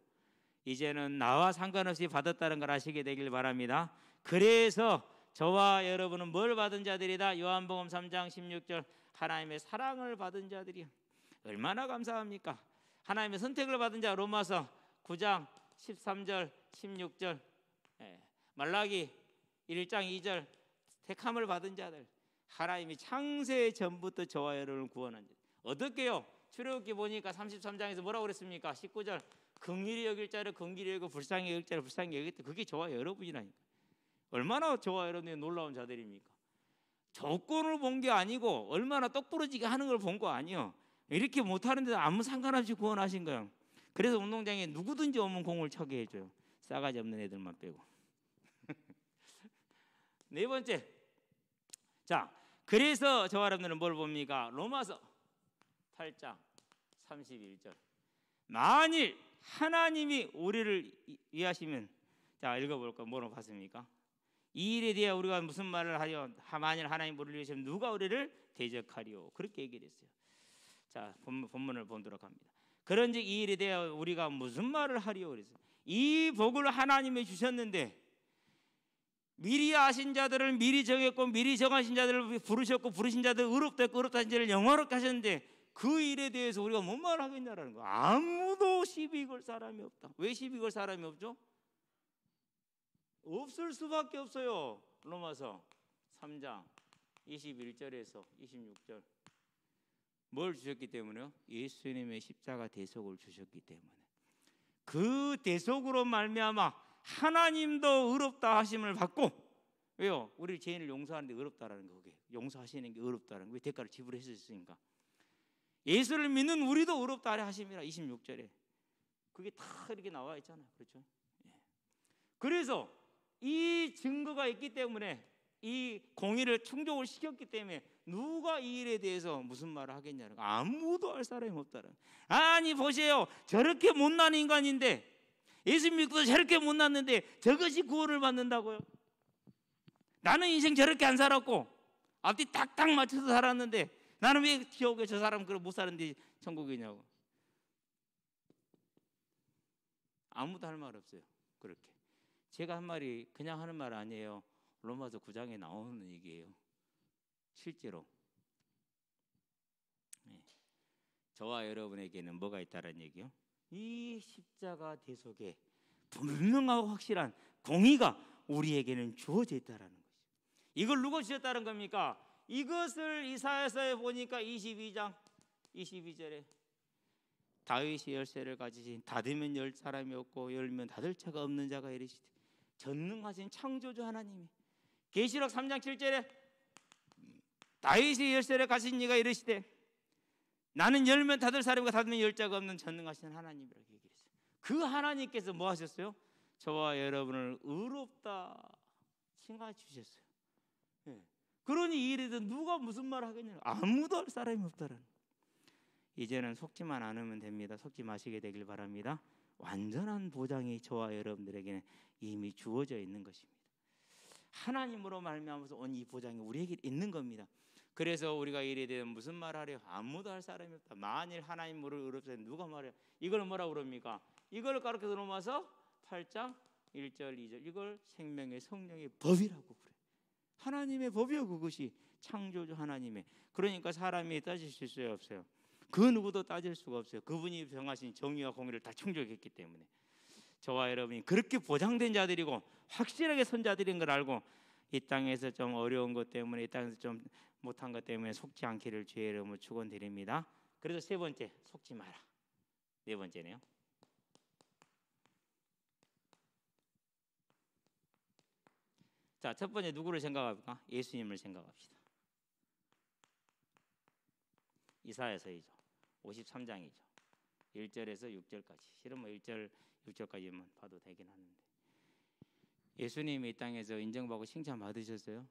이제는 나와 상관없이 받았다는 걸 아시게 되길 바랍니다. 그래서 저와 여러분은 뭘 받은 자들이다? 요한복음 3장 16절 하나님의 사랑을 받은 자들이요. 얼마나 감사합니까? 하나님의 선택을 받은 자 로마서 9장 13절 16절 말라기 1장 2절 택함을 받은 자들, 하나님이 창세 전부터 저와 여러분을 구원한 자. 어떻게요? 출애굽기 보니까 33장에서 뭐라고 그랬습니까? 19절 긍휼히 여길 자를 긍휼히 여기고 불쌍히 여길 자를 불쌍히 여기겠다. 그게 저와 여러분이라니까. 얼마나 저와 여러분이 놀라운 자들입니까? 조건을 본 게 아니고 얼마나 똑부러지게 하는 걸 본 거 아니요. 이렇게 못하는데도 아무 상관없이 구원하신 거예요. 그래서 운동장에 누구든지 오면 공을 차게 해줘요. 싸가지 없는 애들만 빼고. 네 번째, 자, 그래서 저와 여러분들은 뭘 봅니까? 로마서 8장 31절 만일 하나님이 우리를 위하시면, 자 읽어볼까? 뭐라고 봤습니까? 이 일에 대해 우리가 무슨 말을 하려? 만일 하나님 우리를 위하시면 누가 우리를 대적하리요? 그렇게 얘기를 했어요. 자, 본문을 보도록 합니다. 그런즉 이 일에 대해 우리가 무슨 말을 하리요? 그랬어요. 이 복을 하나님이 주셨는데 미리 아신 자들을 미리 정했고 미리 정하신 자들을 부르셨고 부르신 자들 의롭다 했고 의롭다 하신 자를 영화롭게 하셨는데 그 일에 대해서 우리가 뭔 말을 하겠냐라는 거예요. 아무도 시비 걸 사람이 없다. 왜 시비 걸 사람이 없죠? 없을 수밖에 없어요. 로마서 3장 21절에서 26절 뭘 주셨기 때문에요? 예수님의 십자가 대속을 주셨기 때문에. 그 대속으로 말미암아 하나님도 의롭다 하심을 받고, 왜요? 우리 죄인을 용서하는데 의롭다라는 거, 그게 용서하시는 게 의롭다라는 거, 왜 대가를 지불했으니까. 예수를 믿는 우리도 의롭다 하려 하심이라 26절에 그게 다 이렇게 나와 있잖아요. 그렇죠? 그래서 이 증거가 있기 때문에 이 공의를 충족을 시켰기 때문에 누가 이 일에 대해서 무슨 말을 하겠냐는 거, 아무도 할 사람이 없다는. 아니 보세요, 저렇게 못난 인간인데 예수 믿고도 저렇게 못났는데 저것이 구원을 받는다고요? 나는 인생 저렇게 안 살았고 앞뒤 딱딱 맞춰서 살았는데 나는 왜 지옥에 저 사람 그걸 못 사는데 천국이냐고. 아무도 할 말 없어요. 그렇게 제가 한 말이 그냥 하는 말 아니에요. 로마서 9장에 나오는 얘기예요. 실제로 저와 여러분에게는 뭐가 있다는 얘기요? 이 십자가 대속에 분명하고 확실한 공의가 우리에게는 주어져 있다는 것이죠. 이걸 누가 주셨다는 겁니까? 이것을 이사야서에 보니까 22장 22절에 다윗이 열쇠를 가지신 닫으면 열 사람이 없고 열면 닫을 자가 없는 자가 이르시되 전능하신 창조주 하나님이 계시록 3장 7절에 다윗이 열쇠를 가진 이가 이르시되 나는 열면 닫을 사람과 닫으면 열 자가 없는 전능하신 하나님이라고 얘기했어요. 그 하나님께서 뭐 하셨어요? 저와 여러분을 의롭다 칭하 주셨어요. 그러니 이 일에서 누가 무슨 말을 하겠냐? 아무도 할 사람이 없다는. 이제는 속지만 않으면 됩니다. 속지 마시게 되길 바랍니다. 완전한 보장이 저와 여러분들에게는 이미 주어져 있는 것입니다. 하나님으로 말미암아서 온 이 보장이 우리에게 있는 겁니다. 그래서 우리가 이에 대해 무슨 말 하려? 아무도 할 사람이 없다. 만일 하나님으로 의롭다 누가 말해요? 이걸 뭐라고 그럽니까? 이걸 가르쳐서 넘어서 8장 1절 2절 이걸 생명의 성령의 법이라고 그래. 하나님의 법이요, 그것이 창조주 하나님의. 그러니까 사람이 따질 수 없어요. 그 누구도 따질 수가 없어요. 그분이 정하신 정의와 공의를 다 충족했기 때문에. 저와 여러분이 그렇게 보장된 자들이고 확실하게 선 자들인 걸 알고 이 땅에서 좀 어려운 것 때문에, 이 땅에서 좀 못한 것 때문에 속지 않기를 주의 이름으로 축원드립니다. 그래서 세 번째, 속지 마라. 네 번째네요. 자, 첫 번째 누구를 생각합니까? 예수님을 생각합시다. 이사야서이죠. 53장이죠. 1절에서 6절까지. 실은 뭐 1절, 6절까지만 봐도 되긴 하는데. 예수님이 이 땅에서 인정받고 칭찬 받으셨어요?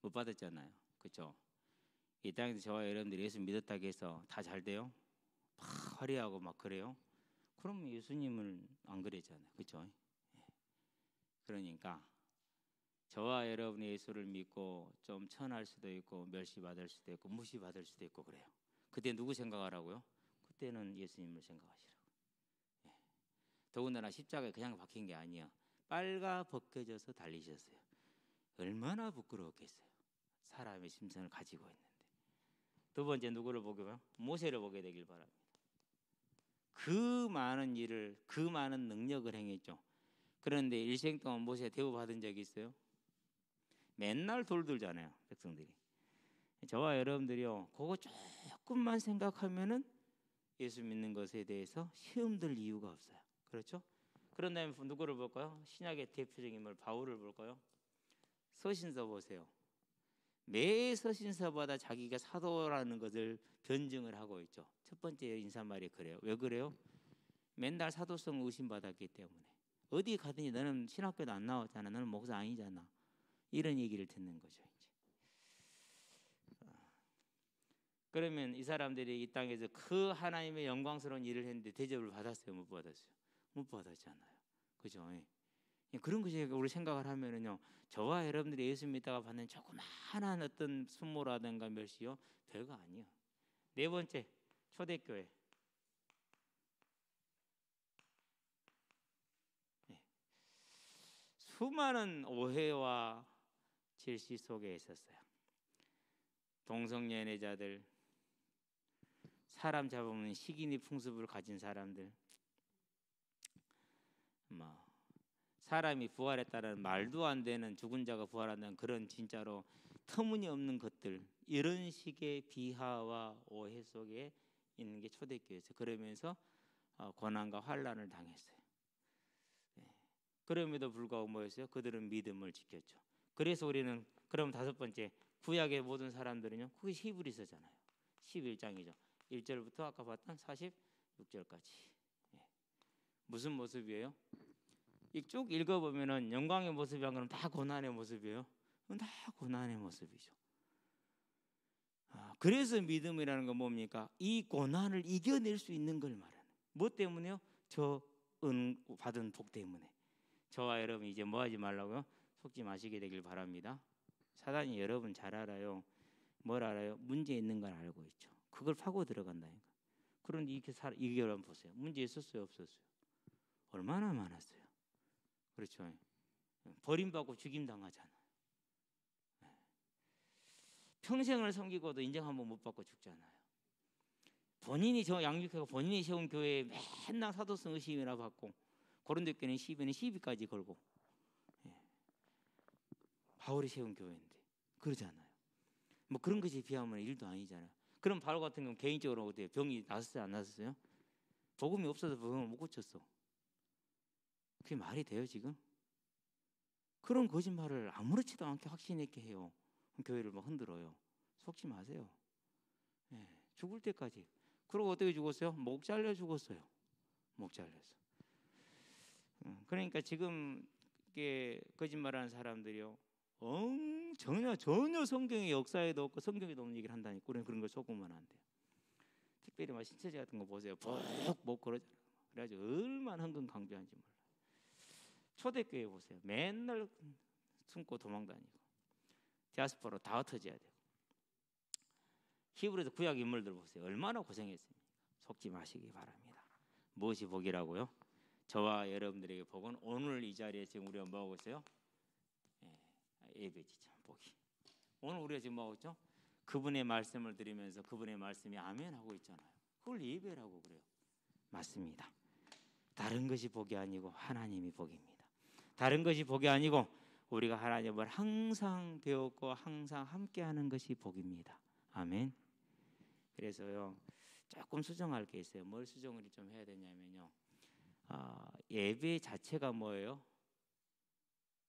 못 받았잖아요. 그렇죠? 이 땅에서 저와 여러분들이 예수 믿었다고 해서 다 잘 돼요? 막 화려하고 막 그래요? 그럼 예수님은 안 그랬잖아요. 그렇죠? 그러니까 저와 여러분이 예수를 믿고 좀 천할 수도 있고 멸시받을 수도 있고 무시받을 수도 있고 그래요. 그때 누구 생각하라고요? 그때는 예수님을 생각하시라고. 예. 더군다나 십자가에 그냥 박힌 게 아니야. 빨가 벗겨져서 달리셨어요. 얼마나 부끄러웠겠어요. 사람의 심성을 가지고 있는데. 두 번째 누구를 보게 봐요? 모세를 보게 되길 바랍니다. 그 많은 일을, 그 많은 능력을 행했죠. 그런데 일생 동안 모세 대우받은 적이 있어요? 맨날 돌들잖아요, 백성들이. 저와 여러분들이요, 그거 조금만 생각하면은 예수 믿는 것에 대해서 시험 들 이유가 없어요. 그렇죠? 그런 다음에 누구를 볼까요? 신약의 대표적인 인물 바울을 볼까요? 서신서 보세요. 매 서신서마다 자기가 사도라는 것을 변증을 하고 있죠. 첫 번째 인사말이 그래요. 왜 그래요? 맨날 사도성 의심받았기 때문에. 어디 가든지 너는 신학교도 안 나왔잖아. 너는 목사 아니잖아. 이런 얘기를 듣는 거죠. 이제. 그러면 이 사람들이 이 땅에서 그 하나님의 영광스러운 일을 했는데 대접을 받았어요? 못 받았어요? 못 받았잖아요. 그죠? 그런 것이 우리 생각을 하면은요, 저와 여러분들이 예수 믿다가 받는 조그마한 어떤 순모라든가 멸시요, 별거 아니에요. 네 번째, 초대교회. 수많은 오해와 질시 속에 있었어요. 동성연애자들, 사람 잡으면 시기니 풍습을 가진 사람들, 사람이 부활했다는 말도 안 되는, 죽은 자가 부활한다는 그런 진짜로 터무니없는 것들, 이런 식의 비하와 오해 속에 있는 게 초대교회에서, 그러면서 고난과 환난을 당했어요. 그럼에도 불구하고 뭐였어요? 그들은 믿음을 지켰죠. 그래서 우리는 그럼 다섯 번째, 구약의 모든 사람들은요, 그게 히브리서잖아요. 11장이죠. 1절부터 아까 봤던 46절까지. 무슨 모습이에요? 쭉 읽어보면은 영광의 모습이 안 그러면 다 고난의 모습이에요. 다 고난의 모습이죠. 그래서 믿음이라는 건 뭡니까? 이 고난을 이겨낼 수 있는 걸 말하는. 뭐 때문에요? 저 받은 복 때문에. 저와 여러분 이제 뭐 하지 말라고요? 속지 마시게 되길 바랍니다. 사단이 여러분 잘 알아요. 뭘 알아요? 문제 있는 걸 알고 있죠. 그걸 파고 들어간다니까. 그런데 이게 여러분 보세요. 문제 있었어요? 없었어요? 얼마나 많았어요. 그렇죠. 버림받고 죽임당하잖아. 평생을 섬기고도 인정 한번 못 받고 죽잖아요. 본인이 저 양육해서 본인이 세운 교회에 맨날 사도성 의심이나 받고, 고린도교회는 시비까지 걸고, 바울이 세운 교회인데 그러잖아요. 뭐 그런 것이 비하면 일도 아니잖아요. 그럼 바울 같은 경우는 개인적으로 어때요? 병이 났었어요? 안 났었어요? 복음이 없어서 복음을 못 고쳤어. 그게 말이 돼요 지금? 그런 거짓말을 아무렇지도 않게 확신 있게 해요. 교회를 막 흔들어요. 속지 마세요. 죽을 때까지. 그리고 어떻게 죽었어요? 목 잘려 죽었어요. 목 잘려서. 그러니까 지금 이게 거짓말하는 사람들이요, 전혀 성경의 역사에도 없고 성경에도 없는 얘기를 한다니까. 그런 걸 속으면 안 돼요. 특별히 막 신체제 같은 거 보세요. 목 그러잖아요. 그래가지고 얼마나 헌금 강조하는지 몰라. 초대교회 보세요. 맨날 숨고 도망다니고 디아스포로 다 흩어져야 되고. 히브리서 구약 인물들 보세요. 얼마나 고생했습니까? 속지 마시기 바랍니다. 무엇이 복이라고요? 저와 여러분들에게 복은 오늘 이 자리에 지금 우리가 뭐 하고 있어요? 예배지죠. 복이. 오늘 우리가 지금 뭐 하고 있죠? 그분의 말씀을 들으면서 그분의 말씀이 아멘 하고 있잖아요. 그걸 예배라고 그래요. 맞습니다. 다른 것이 복이 아니고 하나님이 복입니다. 다른 것이 복이 아니고 우리가 하나님을 항상 배웠고 항상 함께하는 것이 복입니다. 아멘. 그래서요, 조금 수정할 게 있어요. 뭘 수정을 좀 해야 되냐면요, 예배 자체가 뭐예요?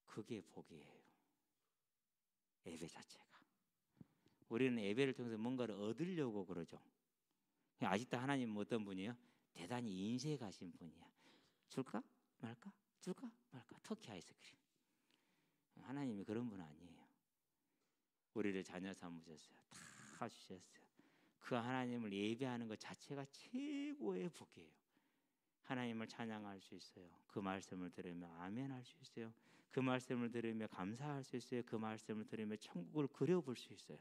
그게 복이에요. 예배 자체가. 우리는 예배를 통해서 뭔가를 얻으려고 그러죠. 아직도 하나님은 어떤 분이에요? 대단히 인색하신 분이야. 줄까 말까? 줄까 말까? 터키 아이스크림. 하나님이 그런 분 아니에요. 우리를 자녀 삼으셨어요. 다 주셨어요. 그 하나님을 예배하는 것 자체가 최고의 복이에요. 하나님을 찬양할 수 있어요. 그 말씀을 들으면 아멘 할 수 있어요. 그 말씀을 들으며 감사할 수 있어요. 그 말씀을 들으며 천국을 그려볼 수 있어요.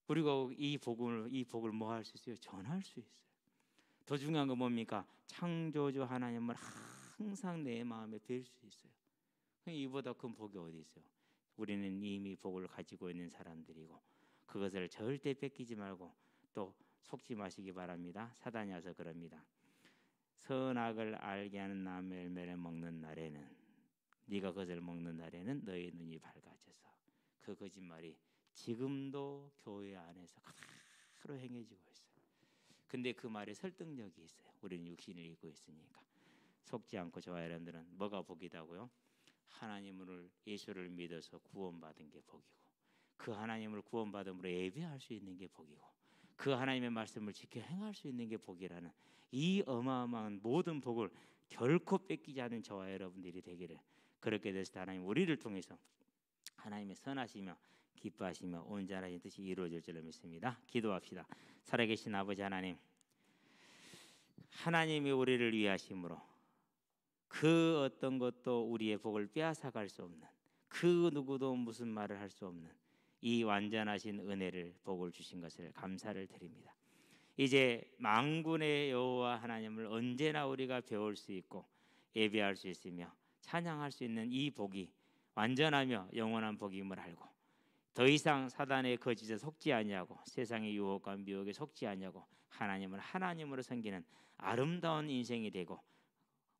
그리고 이 복을 뭐 할 수 있어요? 전할 수 있어요. 더 중요한 건 뭡니까? 창조주 하나님을 항상 내 마음에 뵐 수 있어요. 이보다 큰 복이 어디 있어요? 우리는 이미 복을 가지고 있는 사람들이고 그것을 절대 뺏기지 말고 또 속지 마시기 바랍니다. 사단이 와서 그럽니다. 선악을 알게 하는 나무의 열매를 먹는 날에는, 네가 그것을 먹는 날에는 너의 눈이 밝아져서. 그 거짓말이 지금도 교회 안에서 그대로 행해지고 있어요. 근데 그 말에 설득력이 있어요. 우리는 육신을 입고 있으니까. 속지 않고 저와 여러분들은 뭐가 복이다고요? 하나님을, 예수를 믿어서 구원받은 게 복이고, 그 하나님을 구원받음으로 예배할 수 있는 게 복이고, 그 하나님의 말씀을 지켜 행할 수 있는 게 복이라는 이 어마어마한 모든 복을 결코 뺏기지 않는 저와 여러분들이 되기를, 그렇게 돼서 하나님 우리를 통해서 하나님의 선하시며 기뻐하시며 온전하신 뜻이 이루어질 줄로 믿습니다. 기도합시다. 살아계신 아버지 하나님, 하나님이 우리를 위하심으로 그 어떤 것도 우리의 복을 빼앗아갈 수 없는, 그 누구도 무슨 말을 할 수 없는 이 완전하신 은혜를, 복을 주신 것을 감사를 드립니다. 이제 만군의 여호와 하나님을 언제나 우리가 배울 수 있고 예배할 수 있으며 찬양할 수 있는 이 복이 완전하며 영원한 복임을 알고, 더 이상 사단의 거짓에 속지 아니하고 세상의 유혹과 미혹에 속지 아니하고 하나님을 하나님으로 섬기는 아름다운 인생이 되고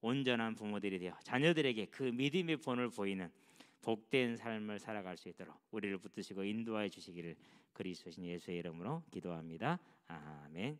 온전한 부모들이 되어 자녀들에게 그 믿음의 본을 보이는 복된 삶을 살아갈 수 있도록 우리를 붙드시고 인도하여 주시기를 그리스도신 예수의 이름으로 기도합니다. 아멘.